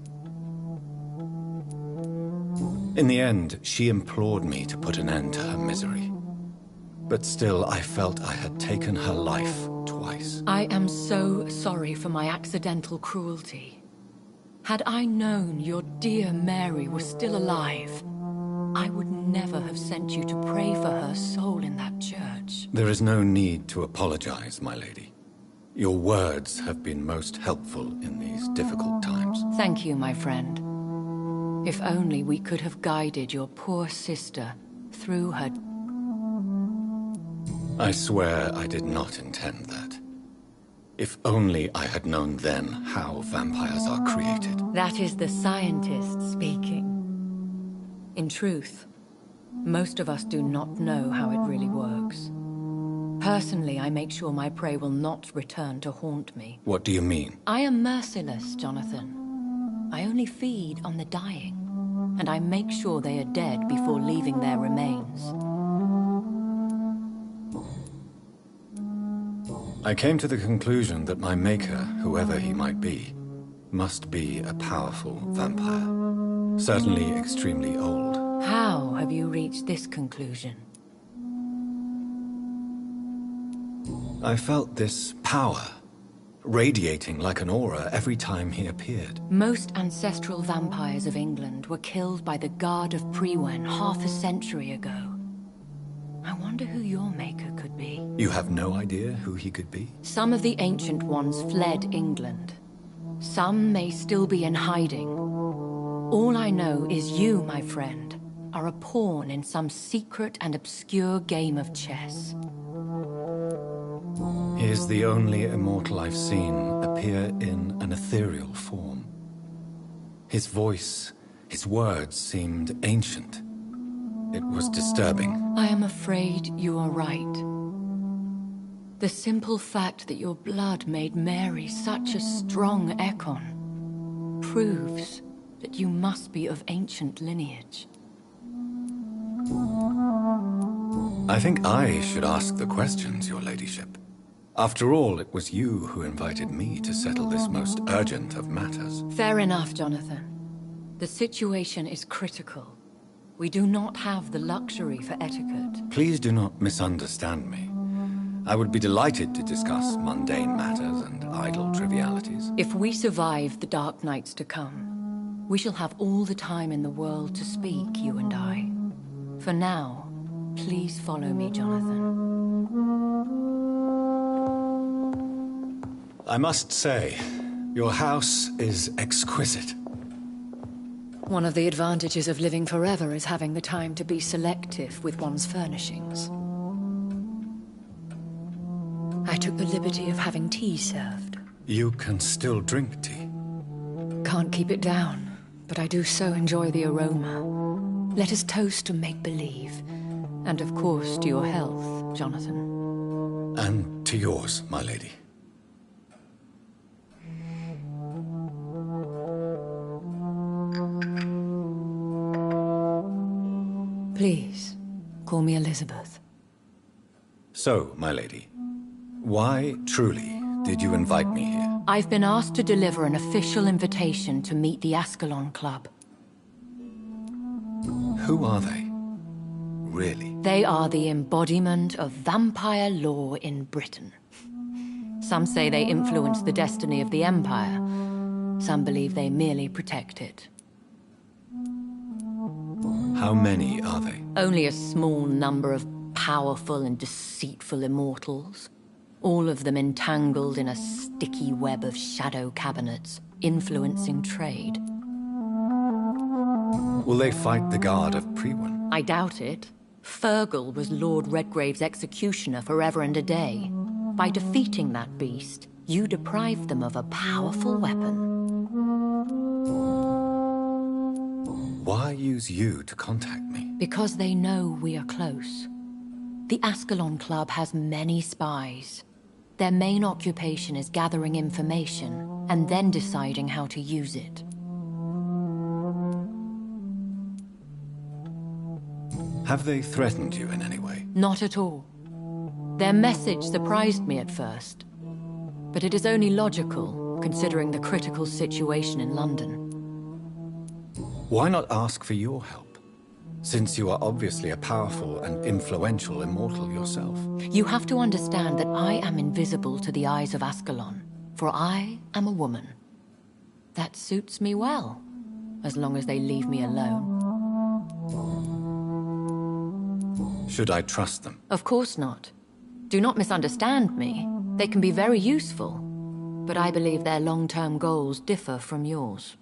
In the end, she implored me to put an end to her misery. But still, I felt I had taken her life twice. I am so sorry for my accidental cruelty. Had I known your dear Mary was still alive, I would never have sent you to pray for her soul in that church. There is no need to apologize, my lady. Your words have been most helpful in these difficult times. Thank you, my friend. If only we could have guided your poor sister through her... I swear I did not intend that. If only I had known then how vampires are created. That is the scientist speaking. In truth, most of us do not know how it really works. Personally, I make sure my prey will not return to haunt me. What do you mean? I am merciless, Jonathan. I only feed on the dying, and I make sure they are dead before leaving their remains. I came to the conclusion that my maker, whoever he might be, must be a powerful vampire. Certainly extremely old. How have you reached this conclusion? I felt this power, radiating like an aura every time he appeared. Most ancestral vampires of England were killed by the Guard of Priwen half a century ago. I wonder who your maker could be. You have no idea who he could be? Some of the ancient ones fled England. Some may still be in hiding. All I know is you, my friend, are a pawn in some secret and obscure game of chess. He is the only immortal I've seen appear in an ethereal form. His voice, his words seemed ancient. It was disturbing. I am afraid you are right. The simple fact that your blood made Mary such a strong Ekon proves that you must be of ancient lineage. I think I should ask the questions, your ladyship. After all, it was you who invited me to settle this most urgent of matters. Fair enough, Jonathan. The situation is critical. We do not have the luxury for etiquette. Please do not misunderstand me. I would be delighted to discuss mundane matters and idle trivialities. If we survive the dark nights to come, we shall have all the time in the world to speak, you and I. For now, please follow me, Jonathan. I must say, your house is exquisite. One of the advantages of living forever is having the time to be selective with one's furnishings. I took the liberty of having tea served. You can still drink tea? Can't keep it down, but I do so enjoy the aroma. Let us toast to make-believe. And of course to your health, Jonathan. And to yours, my lady. Please, call me Elizabeth. So, my lady, why, truly, did you invite me here? I've been asked to deliver an official invitation to meet the Ascalon Club. Who are they? really? They are the embodiment of vampire law in Britain. Some say they influence the destiny of the Empire. Some believe they merely protect it. How many are they? Only a small number of powerful and deceitful immortals. All of them entangled in a sticky web of shadow cabinets, influencing trade. Will they fight the Guard of Priwen? I doubt it. Fergal was Lord Redgrave's executioner forever and a day. By defeating that beast, you deprived them of a powerful weapon. Why use you to contact me? Because they know we are close. The Ascalon Club has many spies. Their main occupation is gathering information and then deciding how to use it. Have they threatened you in any way? Not at all. Their message surprised me at first, but it is only logical, considering the critical situation in London. Why not ask for your help? Since you are obviously a powerful and influential immortal yourself. You have to understand that I am invisible to the eyes of Ascalon, for I am a woman. That suits me well, as long as they leave me alone. Should I trust them? Of course not. Do not misunderstand me. They can be very useful, but I believe their long-term goals differ from yours.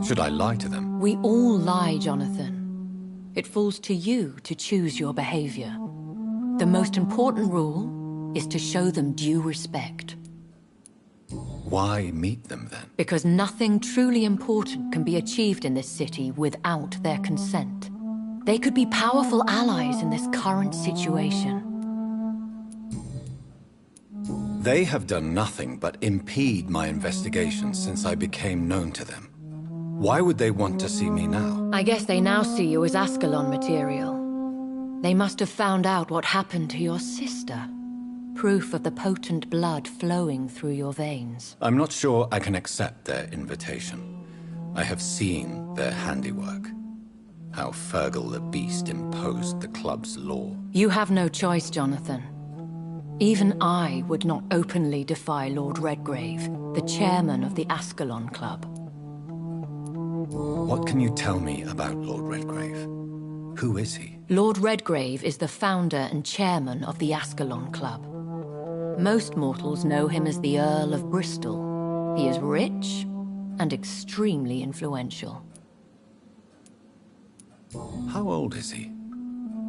Should I lie to them? We all lie, Jonathan. It falls to you to choose your behavior. The most important rule is to show them due respect. Why meet them then? Because nothing truly important can be achieved in this city without their consent. They could be powerful allies in this current situation. They have done nothing but impede my investigations since I became known to them. Why would they want to see me now? I guess they now see you as Ascalon material. They must have found out what happened to your sister. Proof of the potent blood flowing through your veins. I'm not sure I can accept their invitation. I have seen their handiwork. How Fergal the Beast imposed the club's law. You have no choice, Jonathan. Even I would not openly defy Lord Redgrave, the chairman of the Ascalon Club. What can you tell me about Lord Redgrave? Who is he? Lord Redgrave is the founder and chairman of the Ascalon Club. Most mortals know him as the Earl of Bristol. He is rich and extremely influential. How old is he?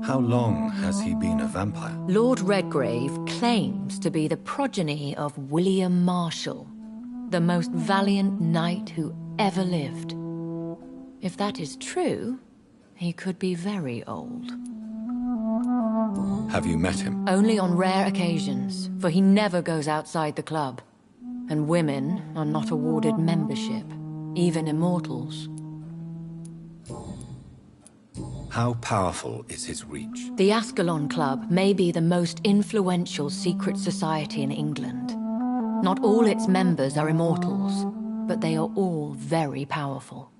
How long has he been a vampire? Lord Redgrave claims to be the progeny of William Marshall, the most valiant knight who ever lived. If that is true, he could be very old. Have you met him? Only on rare occasions, for he never goes outside the club. And women are not awarded membership, even immortals. How powerful is his reach? The Ascalon Club may be the most influential secret society in England. Not all its members are immortals, but they are all very powerful.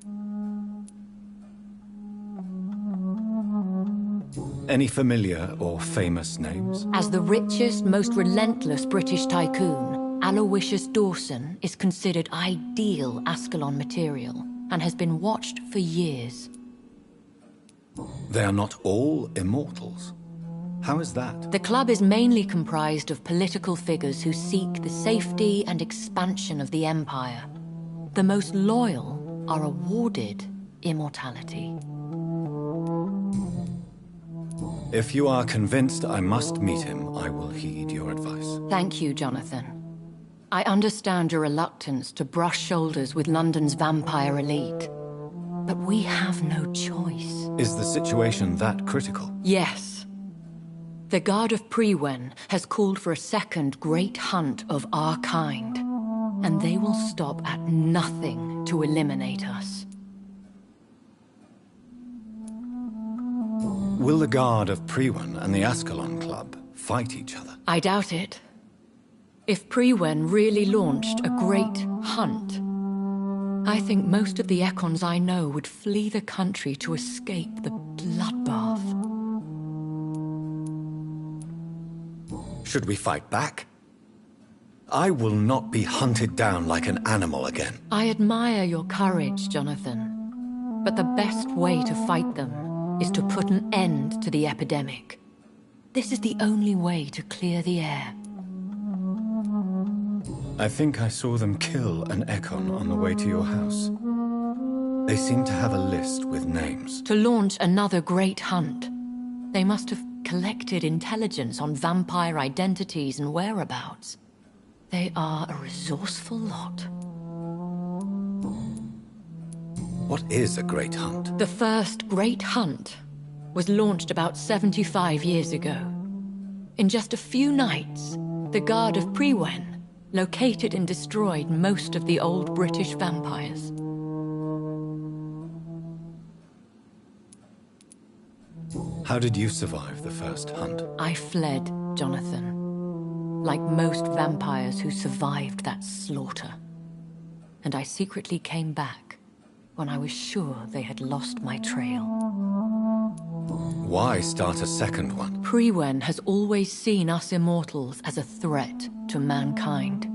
Any familiar or famous names? As the richest, most relentless British tycoon, Aloysius Dawson is considered ideal Ascalon material and has been watched for years. They are not all immortals. How is that? The club is mainly comprised of political figures who seek the safety and expansion of the Empire. The most loyal are awarded immortality. If you are convinced I must meet him, I will heed your advice. Thank you, Jonathan. I understand your reluctance to brush shoulders with London's vampire elite. But we have no choice. Is the situation that critical? Yes. The Guard of Priwen has called for a second great hunt of our kind. And they will stop at nothing to eliminate us. Will the Guard of Priwen and the Ascalon Club fight each other? I doubt it. If Priwen really launched a great hunt, I think most of the Ekons I know would flee the country to escape the bloodbath. Should we fight back? I will not be hunted down like an animal again. I admire your courage, Jonathan. But the best way to fight them is to put an end to the epidemic. This is the only way to clear the air. I think I saw them kill an Ekon on the way to your house. They seem to have a list with names. To launch another great hunt, they must have collected intelligence on vampire identities and whereabouts. They are a resourceful lot. What is a great hunt? The first great hunt was launched about 75 years ago. In just a few nights, the Guard of Priwen located and destroyed most of the old British vampires. How did you survive the first hunt? I fled, Jonathan. Like most vampires who survived that slaughter. And I secretly came back when I was sure they had lost my trail. Why start a second one? Priwen has always seen us immortals as a threat to mankind.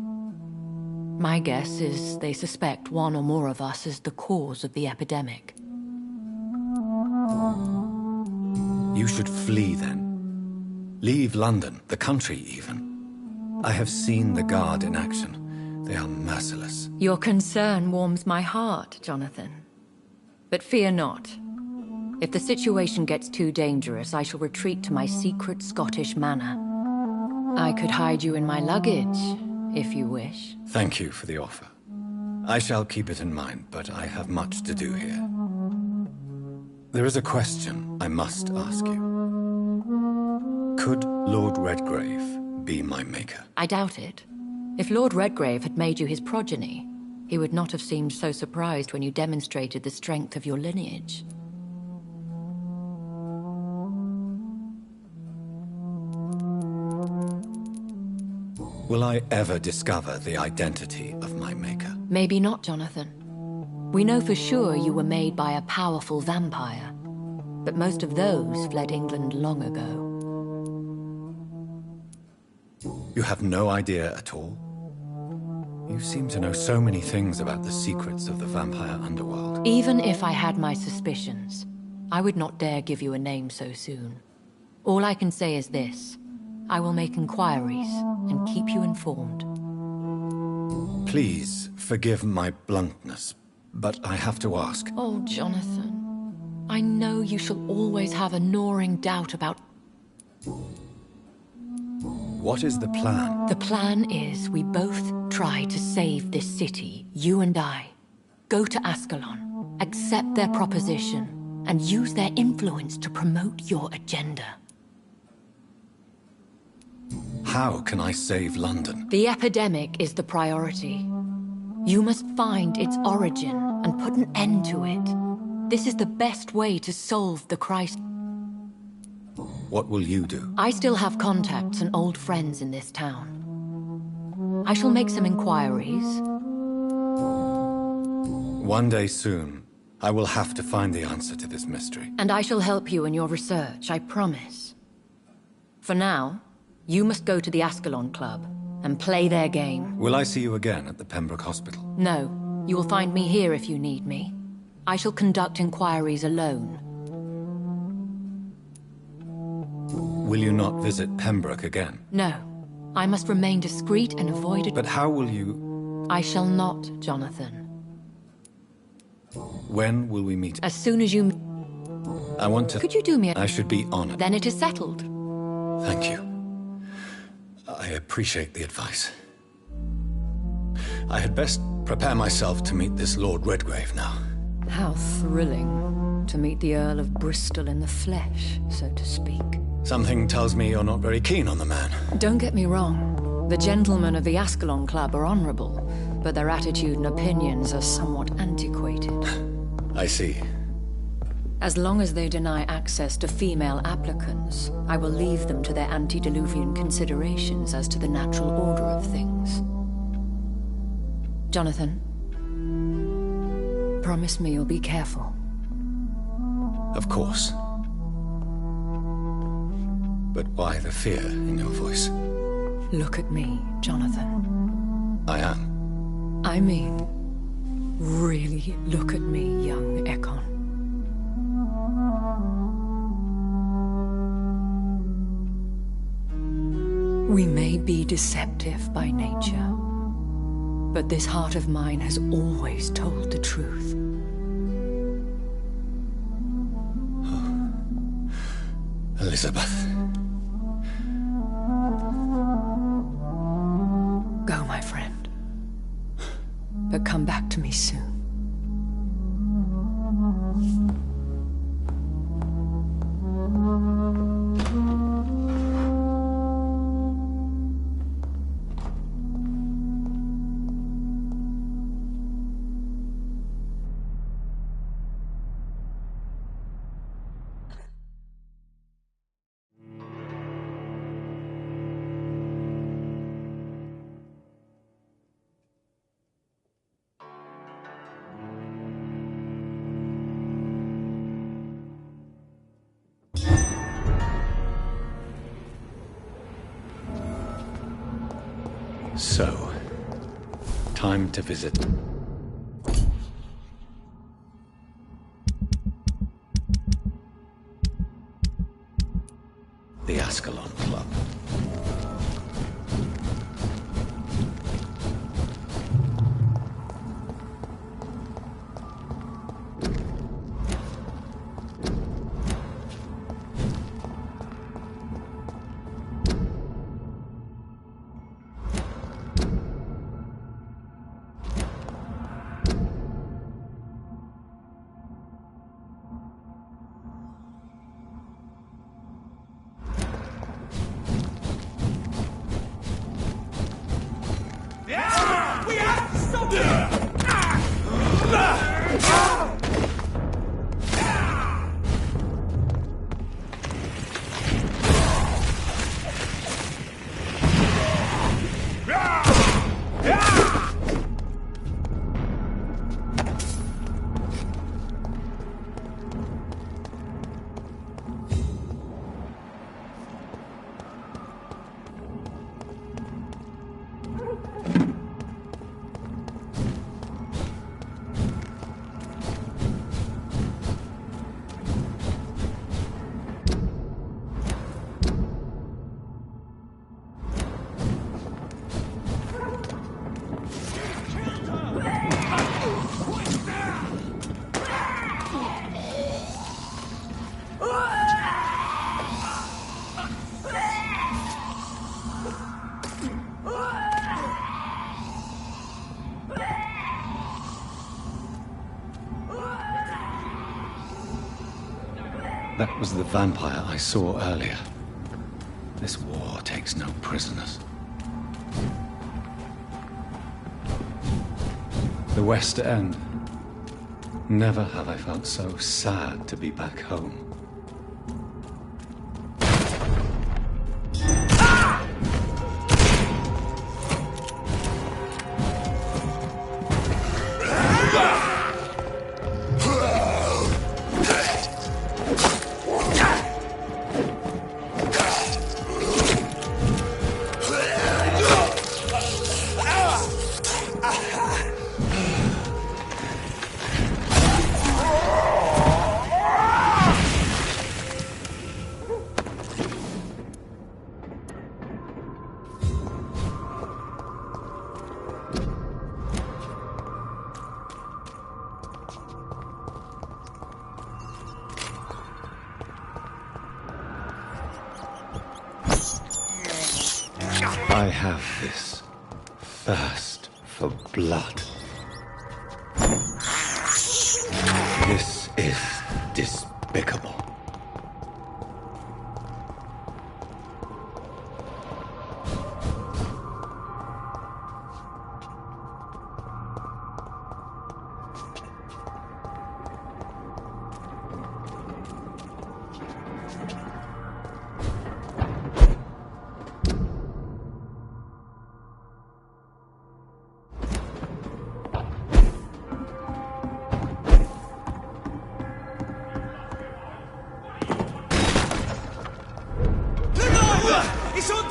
My guess is they suspect one or more of us as the cause of the epidemic. You should flee then. Leave London, the country even. I have seen the Guard in action. They are merciless. Your concern warms my heart, Jonathan. But fear not. If the situation gets too dangerous, I shall retreat to my secret Scottish manor. I could hide you in my luggage, if you wish. Thank you for the offer. I shall keep it in mind, but I have much to do here. There is a question I must ask you. Could Lord Redgrave be my maker? I doubt it. If Lord Redgrave had made you his progeny, he would not have seemed so surprised when you demonstrated the strength of your lineage. Will I ever discover the identity of my maker? Maybe not, Jonathan. We know for sure you were made by a powerful vampire, but most of those fled England long ago. You have no idea at all? You seem to know so many things about the secrets of the vampire underworld. Even if I had my suspicions, I would not dare give you a name so soon. All I can say is this. I will make inquiries and keep you informed. Please forgive my bluntness, but I have to ask. Oh, Jonathan. I know you shall always have a gnawing doubt about... What is the plan? The plan is we both try to save this city, you and I. Go to Ascalon, accept their proposition, and use their influence to promote your agenda. How can I save London? The epidemic is the priority. You must find its origin and put an end to it. This is the best way to solve the crisis. What will you do? I still have contacts and old friends in this town. I shall make some inquiries. One day soon, I will have to find the answer to this mystery. And I shall help you in your research, I promise. For now, you must go to the Ascalon Club and play their game. Will I see you again at the Pembroke Hospital? No. You will find me here if you need me. I shall conduct inquiries alone. Will you not visit Pembroke again? No. I must remain discreet and avoid it. But how will you... I shall not, Jonathan. When will we meet? As soon as you... I want to... Could you do me a... I should be honored. Then it is settled. Thank you. I appreciate the advice. I had best prepare myself to meet this Lord Redgrave now. How thrilling to meet the Earl of Bristol in the flesh, so to speak. Something tells me you're not very keen on the man. Don't get me wrong. The gentlemen of the Ascalon Club are honorable, but their attitude and opinions are somewhat antiquated. I see. As long as they deny access to female applicants, I will leave them to their antediluvian considerations as to the natural order of things. Jonathan, Promise me you'll be careful. Of course. But why the fear in your voice? Look at me, Jonathan. I am. I mean, really look at me, young Ekon. We may be deceptive by nature, but this heart of mine has always told the truth. Oh. Elizabeth. Go, my friend. But come back to me soon. So, time to visit. The Ascalon Club. That was the vampire I saw earlier. This war takes no prisoners. The West End. Never have I felt so sad to be back home. I have this thirst for blood. This is despicable.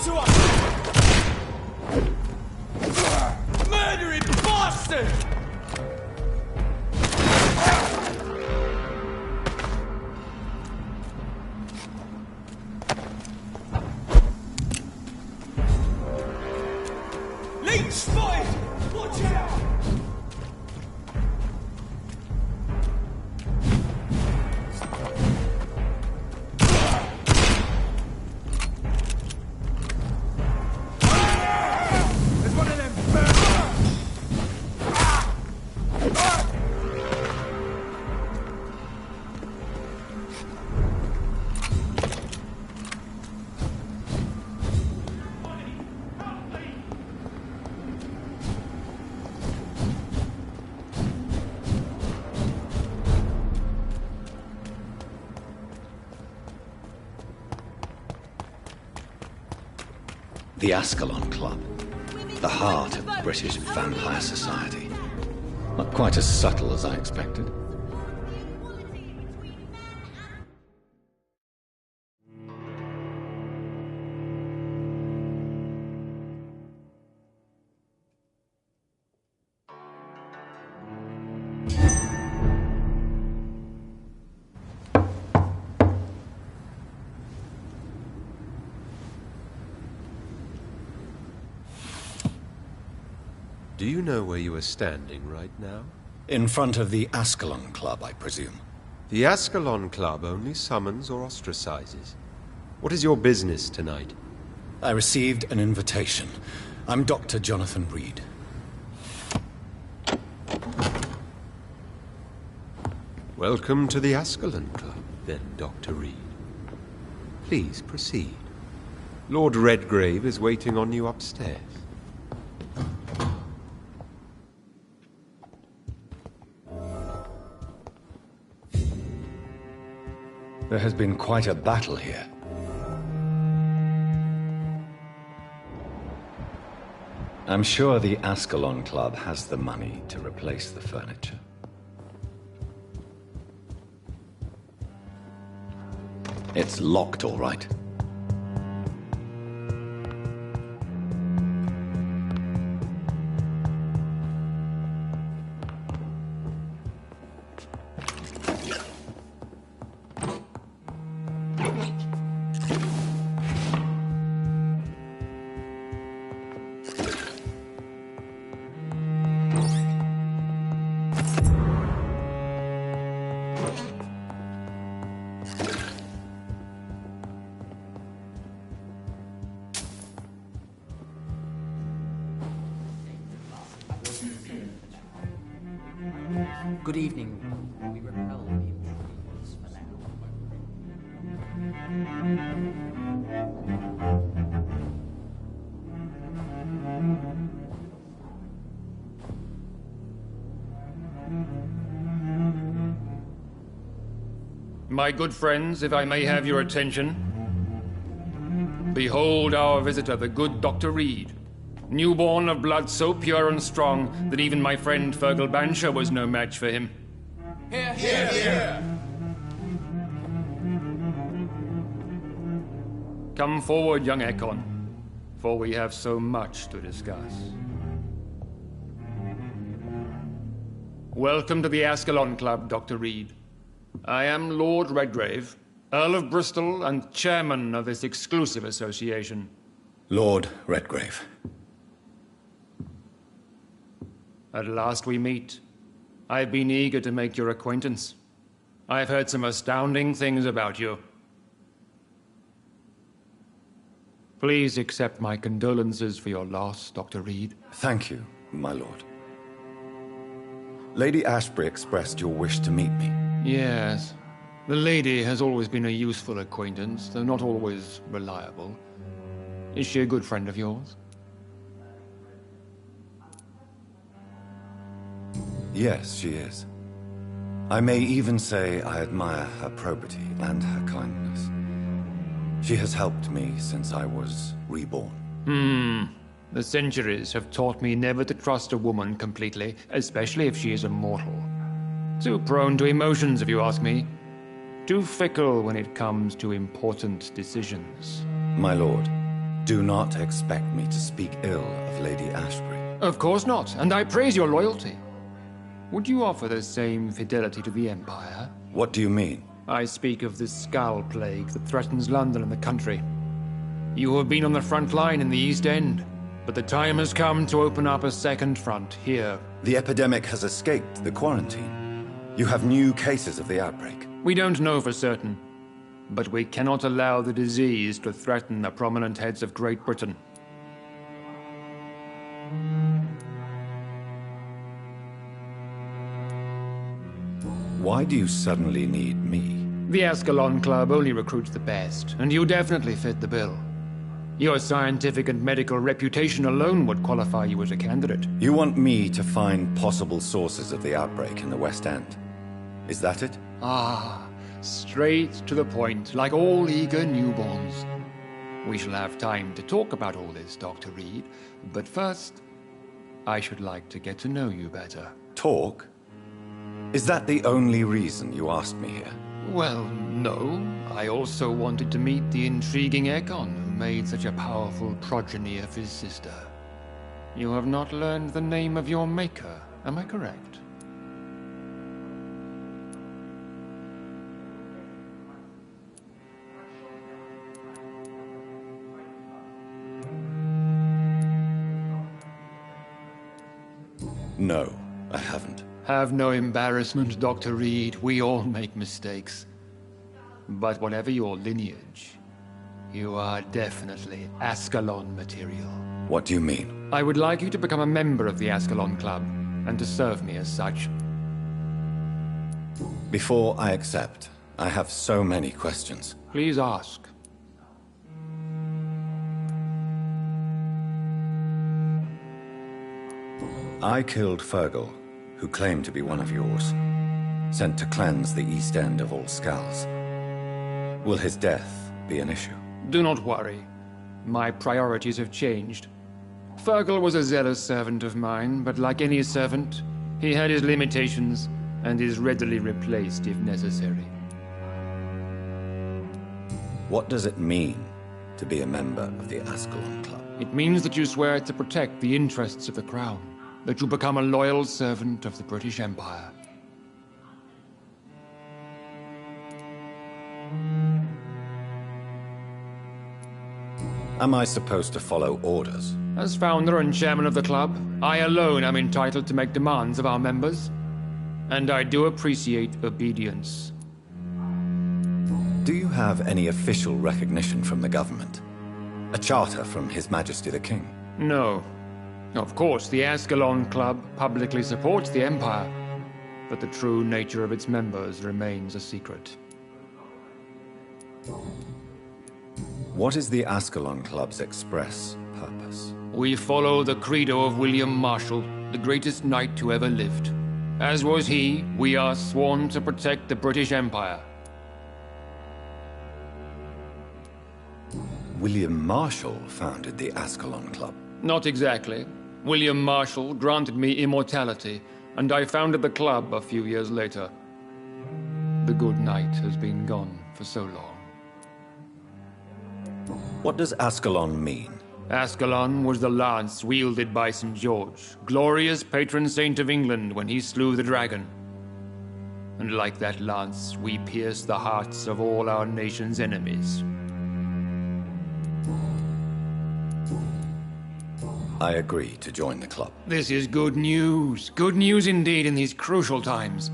to us! Murdering bastard! Leech spotted! Watch out! There's one of them birds! The Ascalon Club. The heart of British vampire society. Not quite as subtle as I expected. Do you know where you are standing right now? In front of the Ascalon Club, I presume. The Ascalon Club only summons or ostracizes. What is your business tonight? I received an invitation. I'm Dr. Jonathan Reed. Welcome to the Ascalon Club, then, Dr. Reed. Please proceed. Lord Redgrave is waiting on you upstairs. There has been quite a battle here. I'm sure the Ascalon Club has the money to replace the furniture. It's locked, all right. Good evening. We repel the intruders for now. My good friends, if I may have your attention. Behold our visitor, the good Dr. Reed. Newborn of blood so pure and strong that even my friend Fergal Bansher was no match for him. Here, here, here! Come forward, young Ekon, for we have so much to discuss. Welcome to the Ascalon Club, Dr. Reed. I am Lord Redgrave, Earl of Bristol and chairman of this exclusive association. Lord Redgrave. At last we meet. I've been eager to make your acquaintance. I've heard some astounding things about you. Please accept my condolences for your loss, Dr. Reed. Thank you, my lord. Lady Ashbury expressed your wish to meet me. Yes. The lady has always been a useful acquaintance, though not always reliable. Is she a good friend of yours? Yes, she is. I may even say I admire her probity and her kindness. She has helped me since I was reborn. The centuries have taught me never to trust a woman completely, especially if she is a mortal. Too prone to emotions, if you ask me. Too fickle when it comes to important decisions. My lord, Do not expect me to speak ill of Lady Ashbury. Of course not, and I praise your loyalty. Would you offer the same fidelity to the Empire? What do you mean? I speak of the Skull Plague that threatens London and the country. You have been on the front line in the East End, but the time has come to open up a second front here. The epidemic has escaped the quarantine. You have new cases of the outbreak. We don't know for certain, but we cannot allow the disease to threaten the prominent heads of Great Britain. Why do you suddenly need me? The Ascalon Club only recruits the best, and you definitely fit the bill. Your scientific and medical reputation alone would qualify you as a candidate. You want me to find possible sources of the outbreak in the West End? Is that it? Ah, straight to the point, like all eager newborns. We shall have time to talk about all this, Dr. Reed, but first, I should like to get to know you better. Talk? Is that the only reason you asked me here? Well, no. I also wanted to meet the intriguing Ekon, who made such a powerful progeny of his sister. You have not learned the name of your maker, am I correct? No, I haven't. Have no embarrassment, Dr. Reed. We all make mistakes. But whatever your lineage, you are definitely Ascalon material. What do you mean? I would like you to become a member of the Ascalon Club, and to serve me as such. Before I accept, I have so many questions. Please ask. I killed Fergal, who claimed to be one of yours, sent to cleanse the East End of all skulls. Will his death be an issue? Do not worry. My priorities have changed. Fergal was a zealous servant of mine, but like any servant, he had his limitations and is readily replaced if necessary. What does it mean to be a member of the Ascalon Club? It means that you swear to protect the interests of the Crown, that you become a loyal servant of the British Empire. Am I supposed to follow orders? As founder and chairman of the club, I alone am entitled to make demands of our members. And I do appreciate obedience. Do you have any official recognition from the government? A charter from His Majesty the King? No. Of course, the Ascalon Club publicly supports the Empire, but the true nature of its members remains a secret. What is the Ascalon Club's express purpose? We follow the credo of William Marshall, the greatest knight who ever lived. As was he, we are sworn to protect the British Empire. William Marshall founded the Ascalon Club. Not exactly. William Marshall granted me immortality, and I founded the club a few years later. The good knight has been gone for so long. What does Ascalon mean? Ascalon was the lance wielded by St. George, glorious patron saint of England when he slew the dragon. And like that lance, we pierce the hearts of all our nation's enemies. I agree to join the club. This is good news. Good news indeed in these crucial times.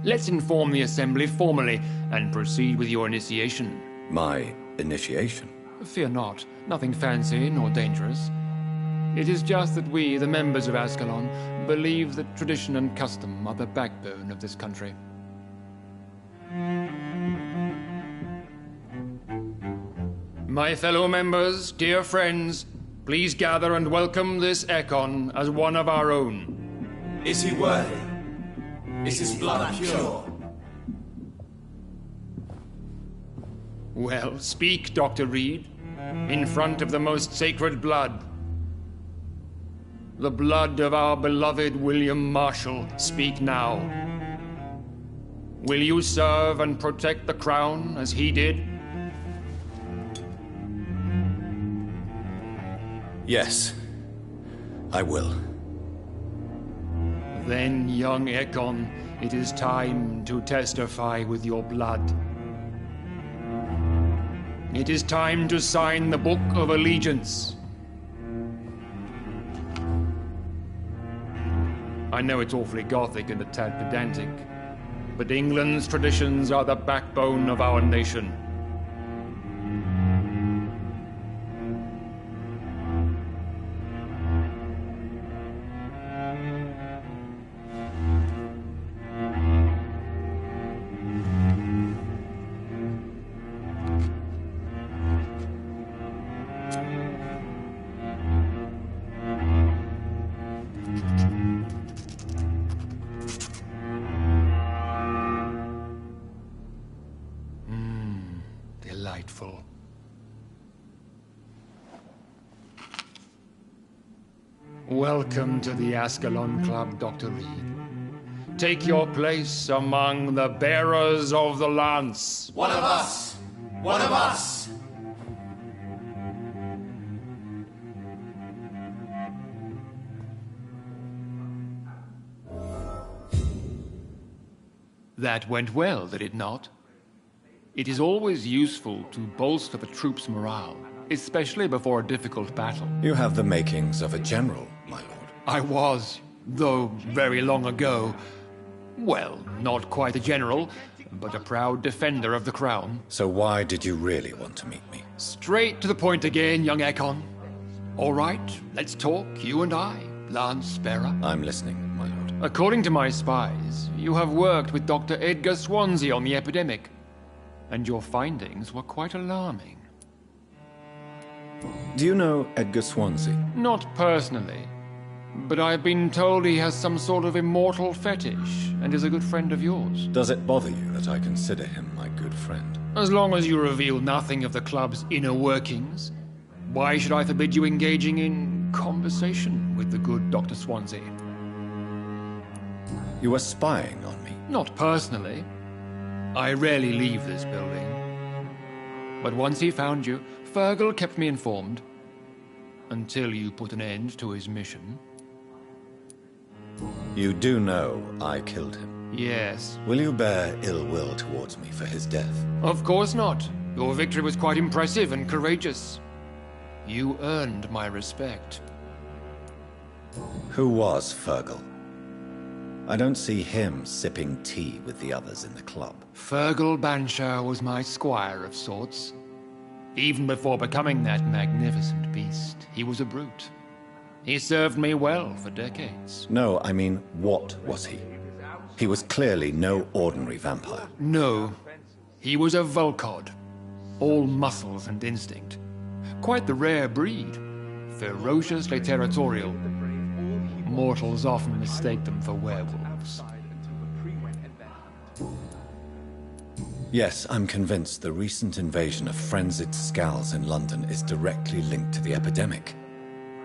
Let's inform the Assembly formally and proceed with your initiation. My initiation? Fear not. Nothing fancy nor dangerous. It is just that we, the members of Ascalon, believe that tradition and custom are the backbone of this country. My fellow members, dear friends, please gather and welcome this Ekon as one of our own. Is he worthy? Is his blood pure? Well, speak, Dr. Reed, in front of the most sacred blood. The blood of our beloved William Marshall, speak now. Will you serve and protect the crown as he did? Yes, I will. Then, young Ekon, it is time to testify with your blood. It is time to sign the Book of Allegiance. I know it's awfully gothic and a tad pedantic, but England's traditions are the backbone of our nation. Delightful. Welcome to the Ascalon Club, Dr. Reed. Take your place among the bearers of the lance. One of us! One of us! That went well, did it not? It is always useful to bolster the troops' morale, especially before a difficult battle. You have the makings of a general, my lord. I was, though very long ago. Well, not quite a general, but a proud defender of the crown. So why did you really want to meet me? Straight to the point again, young Ekon. All right, let's talk, you and I, Lance Bearer. I'm listening, my lord. According to my spies, you have worked with Dr. Edgar Swansea on the epidemic, and your findings were quite alarming. Do you know Edgar Swansea? Not personally, but I've been told he has some sort of immortal fetish and is a good friend of yours. Does it bother you that I consider him my good friend? As long as you reveal nothing of the club's inner workings, why should I forbid you engaging in conversation with the good Dr. Swansea? You were spying on me? Not personally. I rarely leave this building. But once he found you, Fergal kept me informed. Until you put an end to his mission. You do know I killed him? Yes. Will you bear ill will towards me for his death? Of course not. Your victory was quite impressive and courageous. You earned my respect. Who was Fergal? I don't see him sipping tea with the others in the club. Fergal Banshire was my squire of sorts. Even before becoming that magnificent beast, he was a brute. He served me well for decades. No, I mean, what was he? He was clearly no ordinary vampire. No. He was a Volcod. All muscles and instinct. Quite the rare breed. Ferociously territorial. Mortals often mistake them for werewolves. Yes, I'm convinced the recent invasion of frenzied Scals in London is directly linked to the epidemic.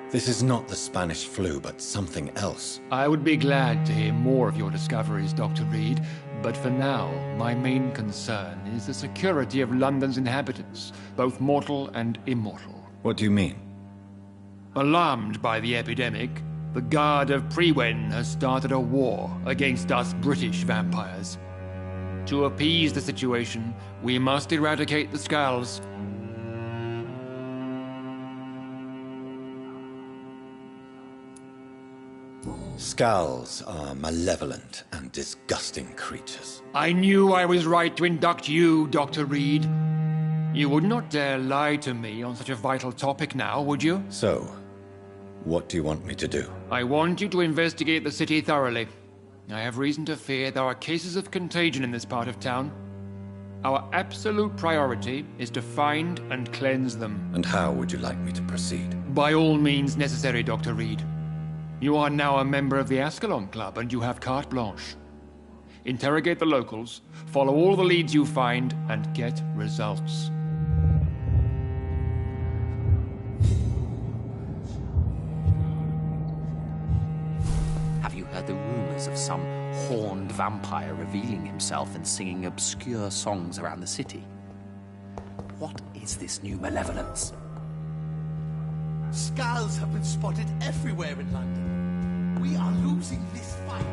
This is not the Spanish flu, but something else. I would be glad to hear more of your discoveries, Dr. Reed, but for now, my main concern is the security of London's inhabitants, both mortal and immortal. What do you mean? Alarmed by the epidemic, the Guard of Prewen has started a war against us British vampires. To appease the situation, we must eradicate the Scals. Scals are malevolent and disgusting creatures. I knew I was right to induct you, Dr. Reed. You would not dare lie to me on such a vital topic now, would you? So, what do you want me to do? I want you to investigate the city thoroughly. I have reason to fear there are cases of contagion in this part of town. Our absolute priority is to find and cleanse them. And how would you like me to proceed? By all means necessary, Dr. Reed. You are now a member of the Ascalon Club, and you have carte blanche. Interrogate the locals, follow all the leads you find, and get results. Have you heard the rumors of some horned vampire revealing himself and singing obscure songs around the city? What is this new malevolence? Skulls have been spotted everywhere in London. We are losing this fight.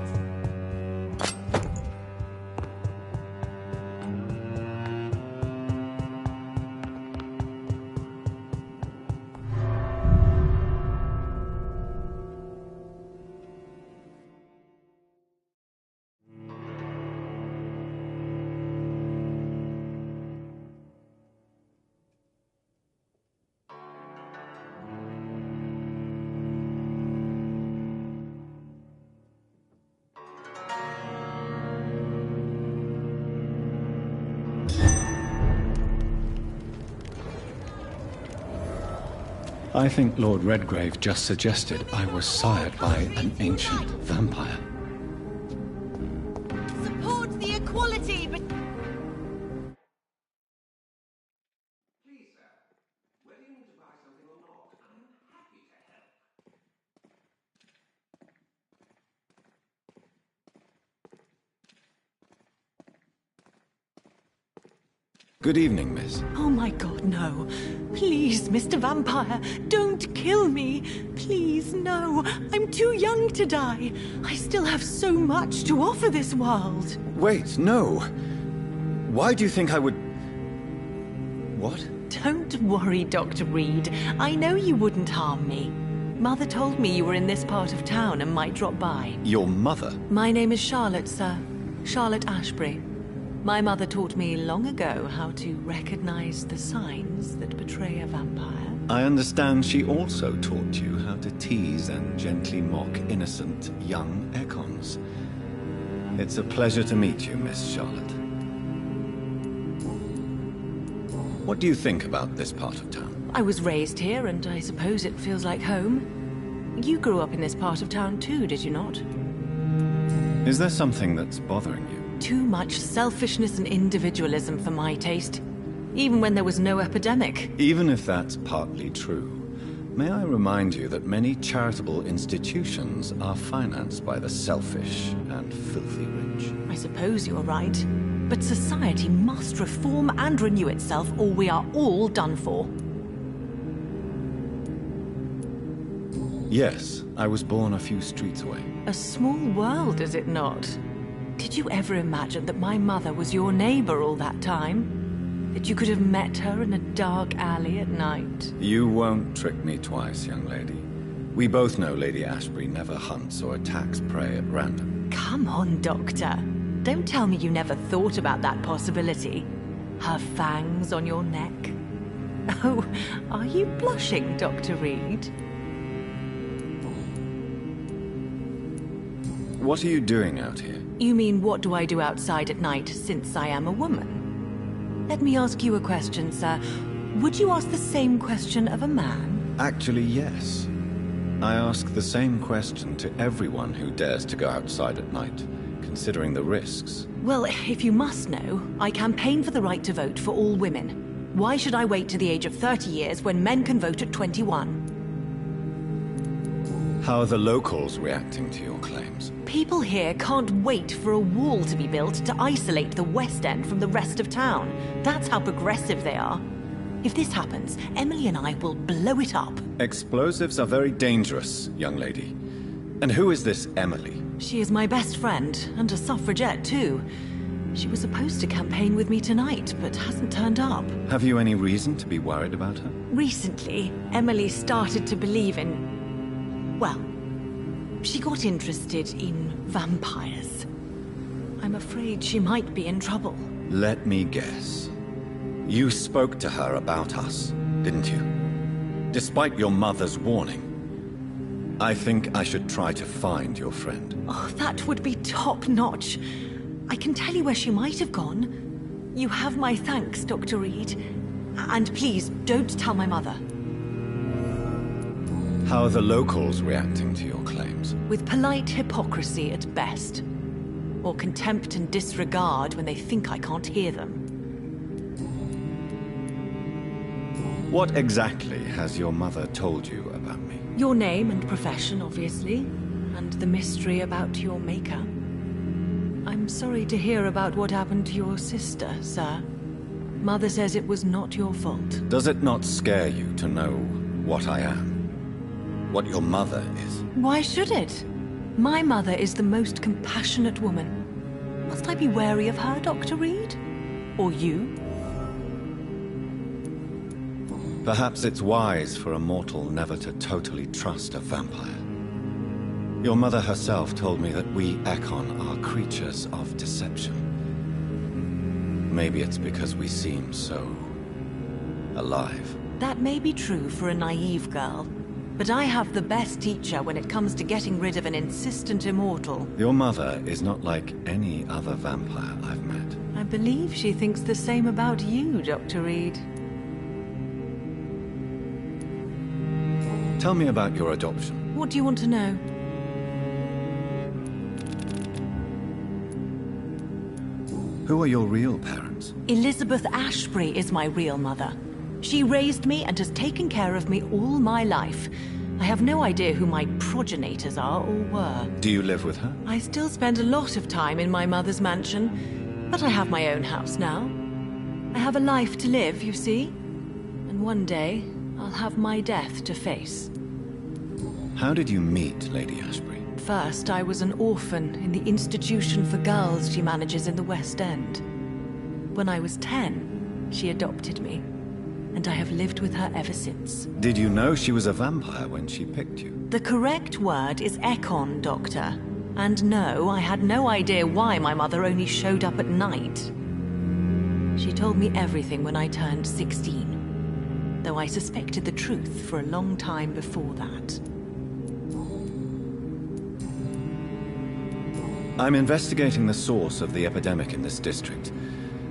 I think Lord Redgrave just suggested I was sired by an ancient vampire. Support the equality, but... Please, sir, whether you need to buy something or not, I am happy to help. Good evening, miss. Oh my god, no. Please, Mr. Vampire, don't kill me. Please, no. I'm too young to die. I still have so much to offer this world. Wait, no. Why do you think I would... What? Don't worry, Dr. Reed. I know you wouldn't harm me. Mother told me you were in this part of town and might drop by. Your mother? My name is Charlotte, sir. Charlotte Ashbury. My mother taught me long ago how to recognize the signs that betray a vampire. I understand she also taught you how to tease and gently mock innocent young Ekons. It's a pleasure to meet you, Miss Charlotte. What do you think about this part of town? I was raised here, and I suppose it feels like home. You grew up in this part of town too, did you not? Is there something that's bothering you? Too much selfishness and individualism for my taste. Even when there was no epidemic. Even if that's partly true, may I remind you that many charitable institutions are financed by the selfish and filthy rich. I suppose you're right. But society must reform and renew itself, or we are all done for. Yes, I was born a few streets away. A small world, is it not? Did you ever imagine that my mother was your neighbor all that time? That you could have met her in a dark alley at night? You won't trick me twice, young lady. We both know Lady Ashbury never hunts or attacks prey at random. Come on, Doctor. Don't tell me you never thought about that possibility. Her fangs on your neck. Oh, are you blushing, Dr. Reed? What are you doing out here? You mean, what do I do outside at night since I am a woman? Let me ask you a question, sir. Would you ask the same question of a man? Actually, yes. I ask the same question to everyone who dares to go outside at night, considering the risks. Well, if you must know, I campaign for the right to vote for all women. Why should I wait to the age of 30 years when men can vote at 21? How are the locals reacting to your claims? People here can't wait for a wall to be built to isolate the West End from the rest of town. That's how progressive they are. If this happens, Emily and I will blow it up. Explosives are very dangerous, young lady. And who is this Emily? She is my best friend, and a suffragette too. She was supposed to campaign with me tonight, but hasn't turned up. Have you any reason to be worried about her? Recently, Emily started to believe in... well, she got interested in vampires. I'm afraid she might be in trouble. Let me guess. You spoke to her about us, didn't you? Despite your mother's warning. I think I should try to find your friend. Oh, that would be top-notch. I can tell you where she might have gone. You have my thanks, Dr. Reed. And please, don't tell my mother. How are the locals reacting to your claims? With polite hypocrisy at best. Or contempt and disregard when they think I can't hear them. What exactly has your mother told you about me? Your name and profession, obviously. And the mystery about your maker. I'm sorry to hear about what happened to your sister, sir. Mother says it was not your fault. Does it not scare you to know what I am? what your mother is. Why should it? My mother is the most compassionate woman. Must I be wary of her, Dr. Reed? Or you? Perhaps it's wise for a mortal never to totally trust a vampire. Your mother herself told me that we Ekon are creatures of deception. Maybe it's because we seem so alive. That may be true for a naive girl, but I have the best teacher when it comes to getting rid of an insistent immortal. Your mother is not like any other vampire I've met. I believe she thinks the same about you, Dr. Reed. Tell me about your adoption. What do you want to know? Who are your real parents? Elizabeth Ashbury is my real mother. She raised me and has taken care of me all my life. I have no idea who my progenitors are or were. Do you live with her? I still spend a lot of time in my mother's mansion, but I have my own house now. I have a life to live, you see. And one day, I'll have my death to face. How did you meet Lady Ashbury? First, I was an orphan in the institution for girls she manages in the West End. When I was 10, she adopted me, and I have lived with her ever since. Did you know she was a vampire when she picked you? The correct word is Ekon, Doctor. And no, I had no idea why my mother only showed up at night. She told me everything when I turned 16, though I suspected the truth for a long time before that. I'm investigating the source of the epidemic in this district.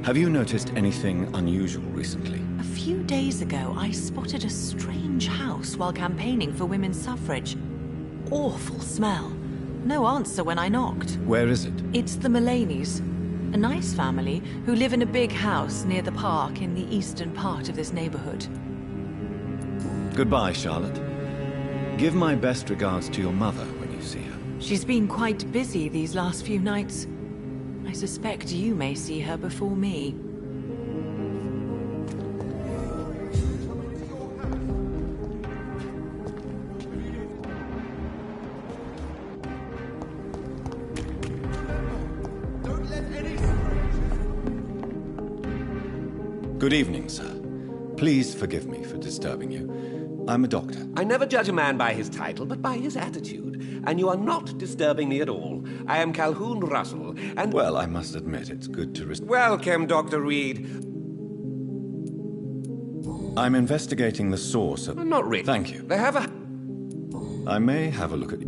Have you noticed anything unusual recently? A few days ago, I spotted a strange house while campaigning for women's suffrage. Awful smell. No answer when I knocked. Where is it? It's the Mullaneys, a nice family who live in a big house near the park in the eastern part of this neighborhood. Goodbye, Charlotte. Give my best regards to your mother when you see her. She's been quite busy these last few nights. I suspect you may see her before me. Good evening, sir. Please forgive me for disturbing you. I'm a doctor. I never judge a man by his title, but by his attitude. And you are not disturbing me at all. I am Calhoun Russell, and... Well, I must admit, it's good to... Welcome, Dr. Reed. I'm investigating the source of... Not really. Thank you. They have a... I may have a look at you.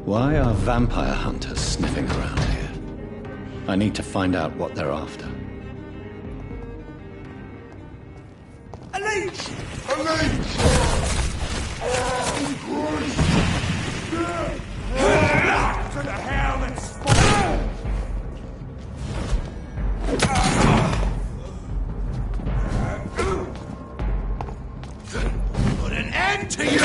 Why are vampire hunters sniffing around here? I need to find out what they're after. Elise! Elise! To the hell that's put an end to you!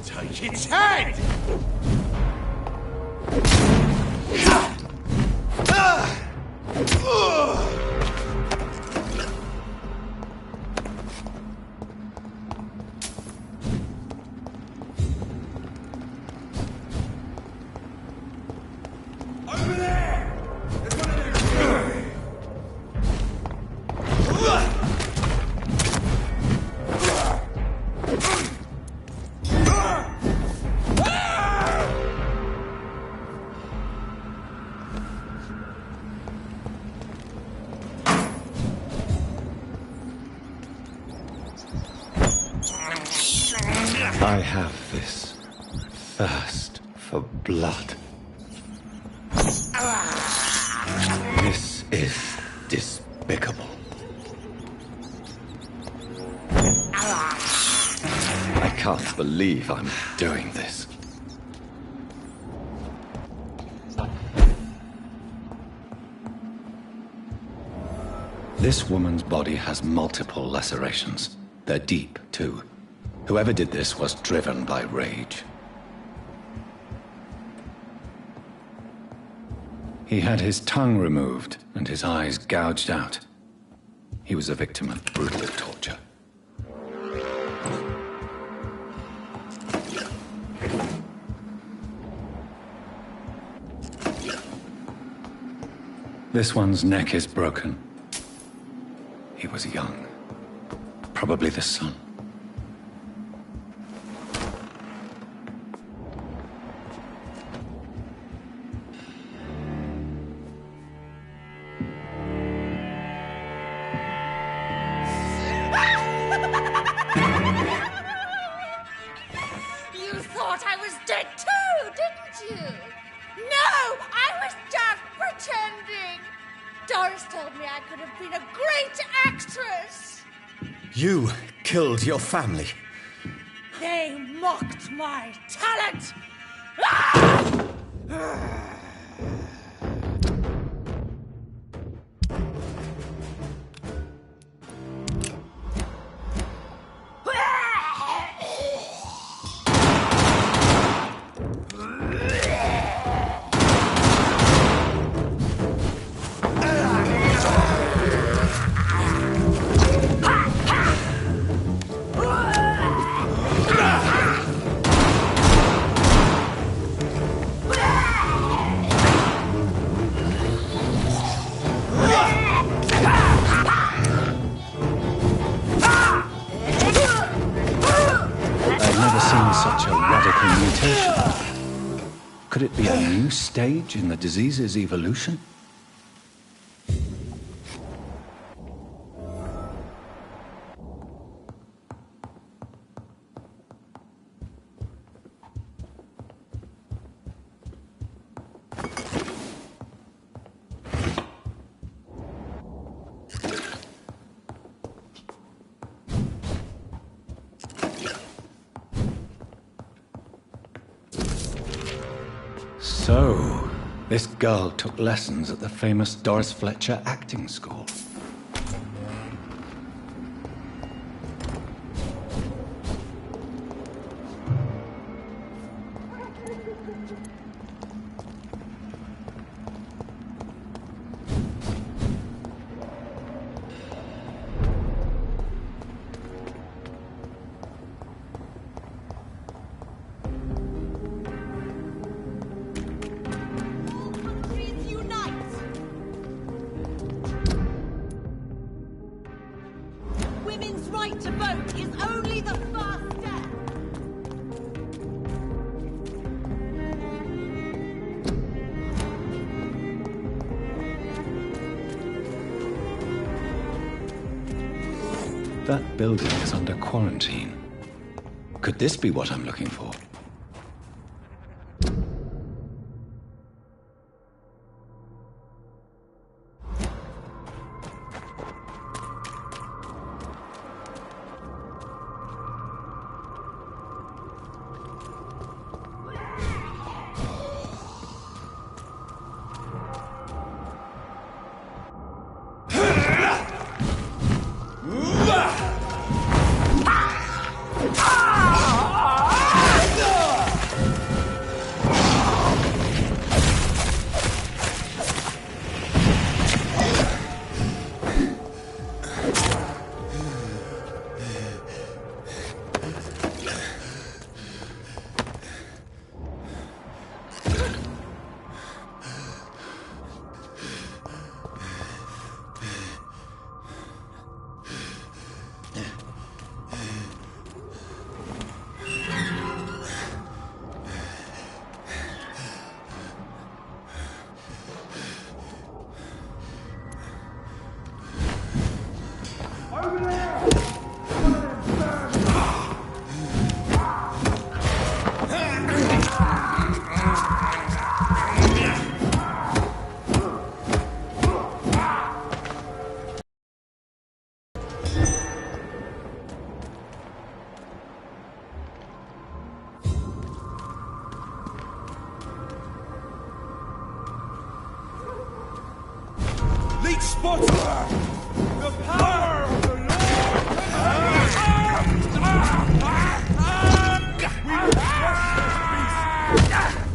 Take its head! I have this thirst for blood. This is despicable. I can't believe I'm doing this. This woman's body has multiple lacerations. They're deep, too. Whoever did this was driven by rage. He had his tongue removed and his eyes gouged out. He was a victim of brutal torture. This one's neck is broken. He was young. Probably the son. You thought I was dead too, didn't you? No, I was just pretending. Doris told me I could have been a great actress. You killed your family. They mocked my talent. Ah! Such a radical mutation. Could it be a new stage in the disease's evolution? So, this girl took lessons at the famous Doris Fletcher acting school. Women's right to vote is only the first step. That building is under quarantine. Could this be what I'm looking for? spot her! The power of the Lord! We will crush this beast!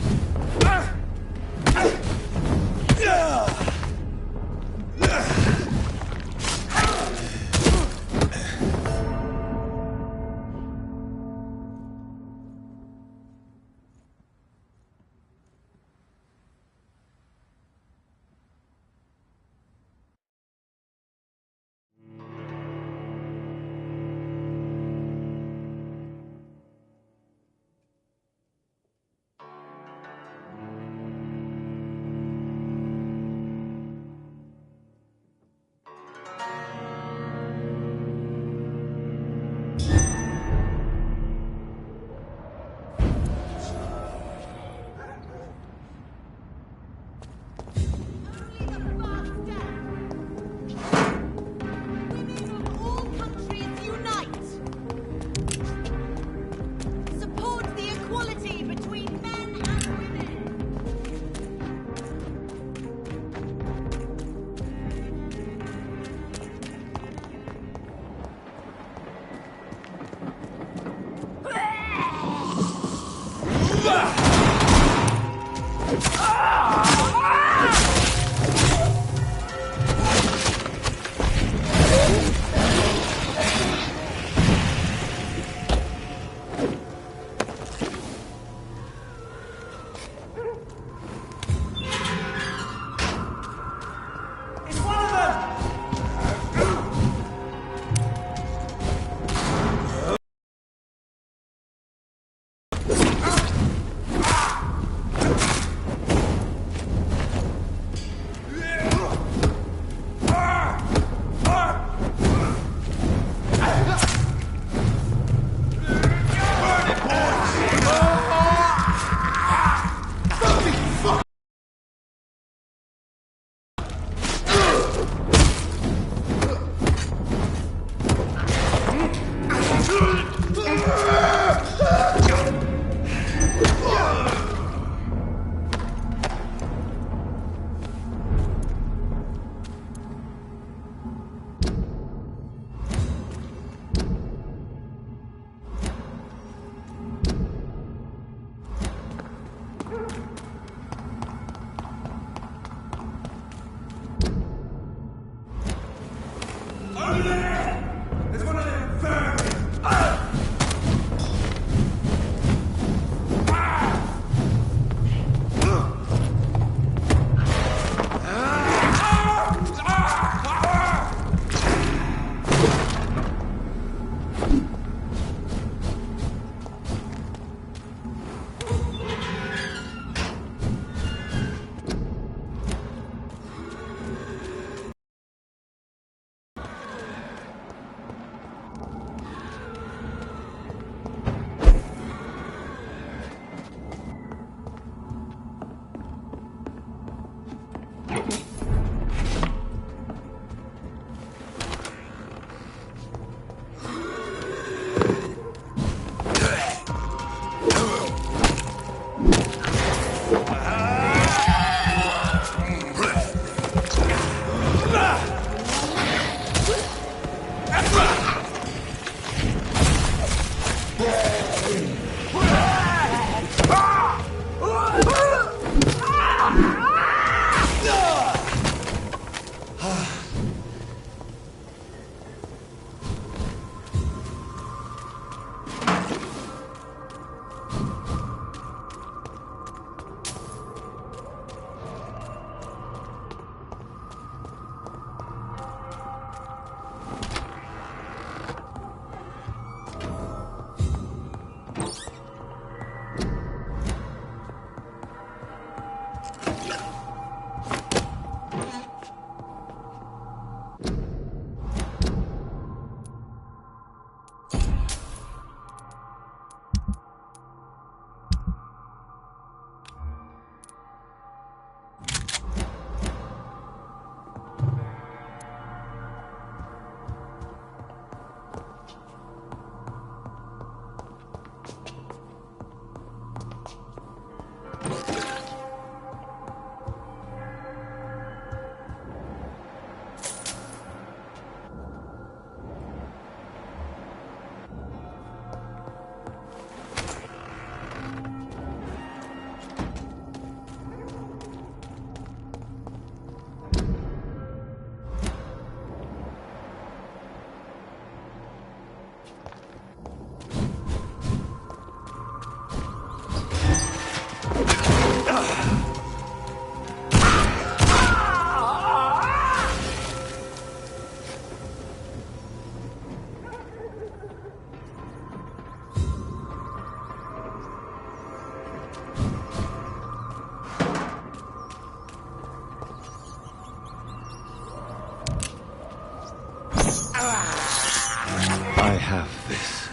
have this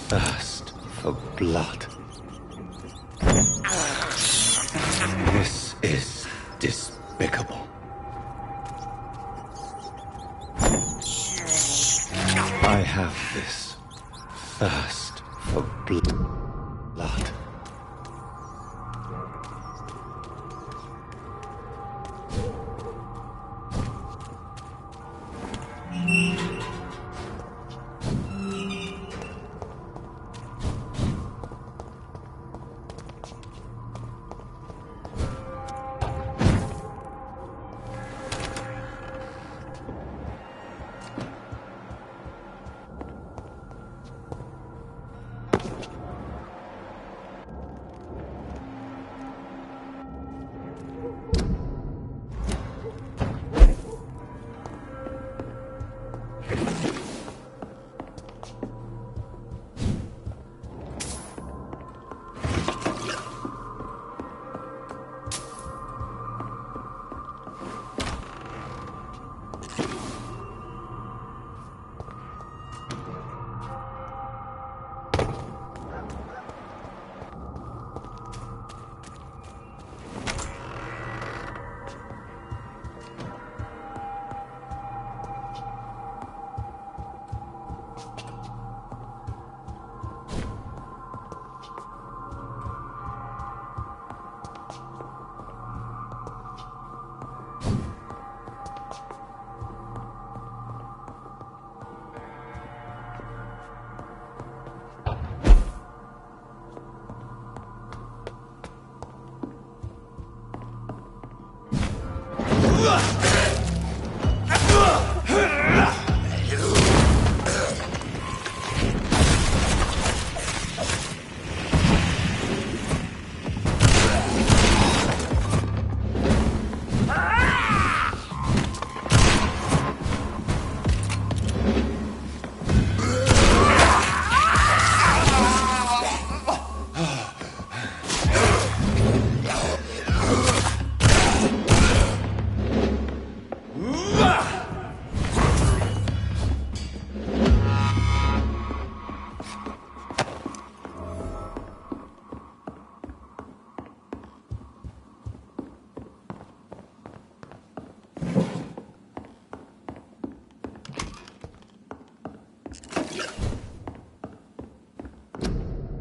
thirst for blood. This is despicable. I have this thirst for blood.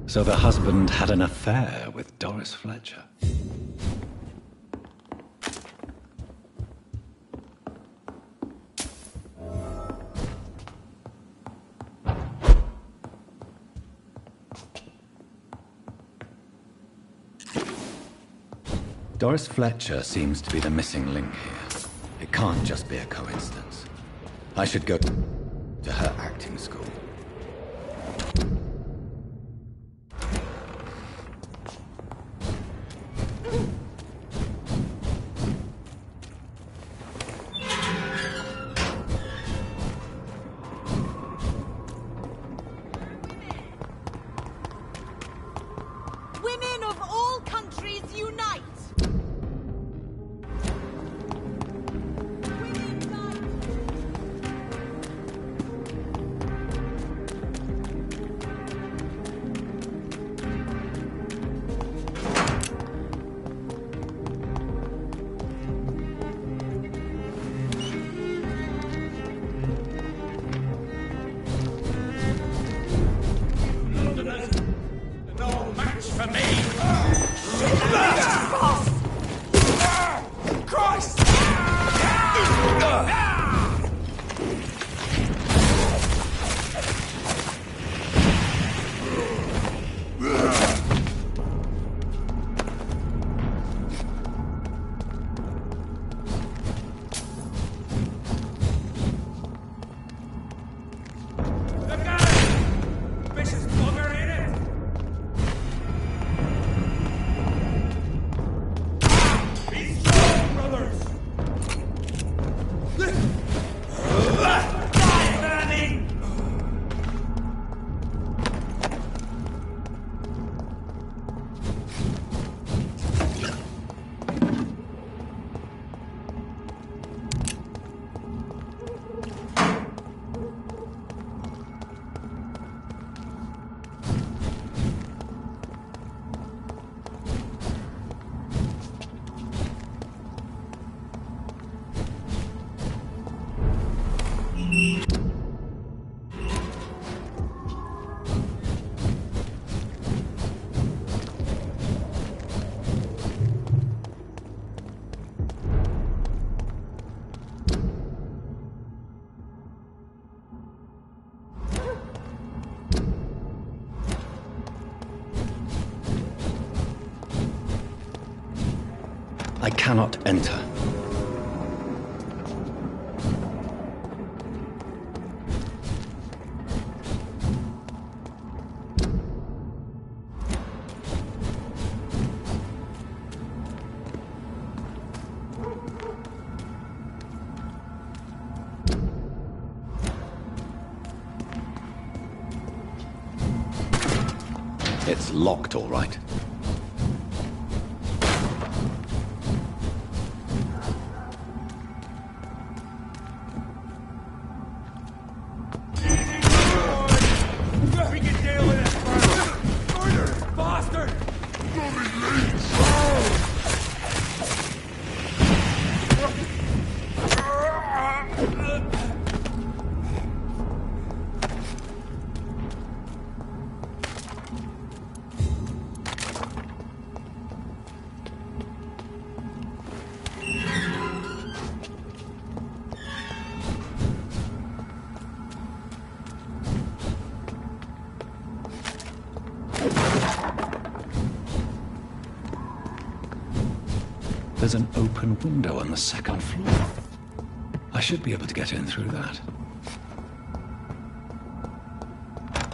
So the husband had an affair with Doris Fletcher. Doris Fletcher seems to be the missing link here. It can't just be a coincidence. I should go to her acting school. Women of all countries unite! I cannot enter. It's locked, all right. We can deal with it! Murder! Bastard! There's an open window on the second floor. I should be able to get in through that.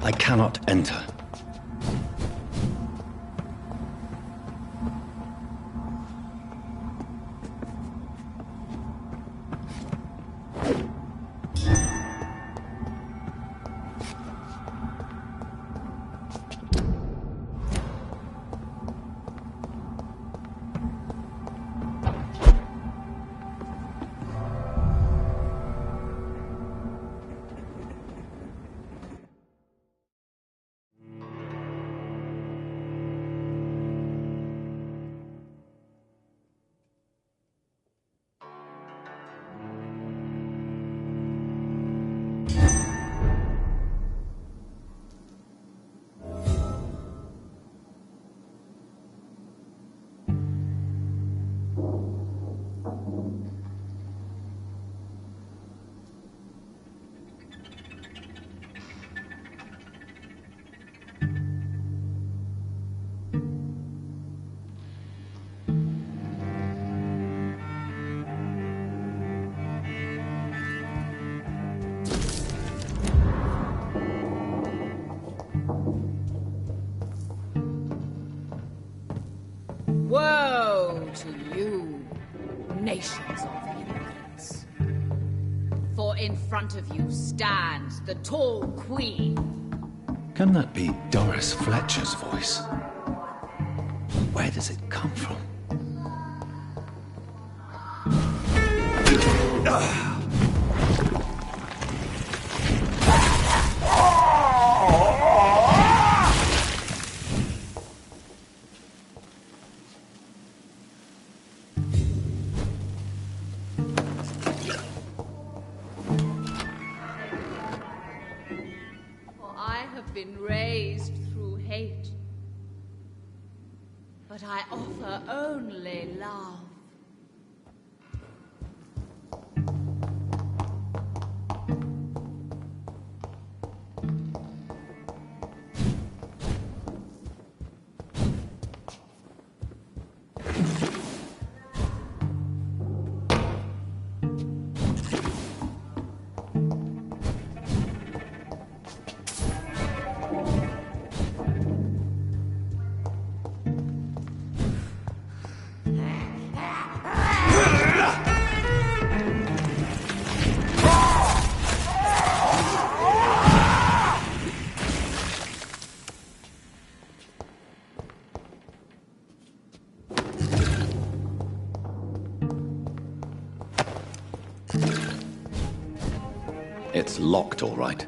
I cannot enter. Woe to you, nations of ignorance. For in front of you stands the tall queen. Can that be Doris Fletcher's voice? Where does it come from? Been raised through hate, but I offer only love. It's locked, all right.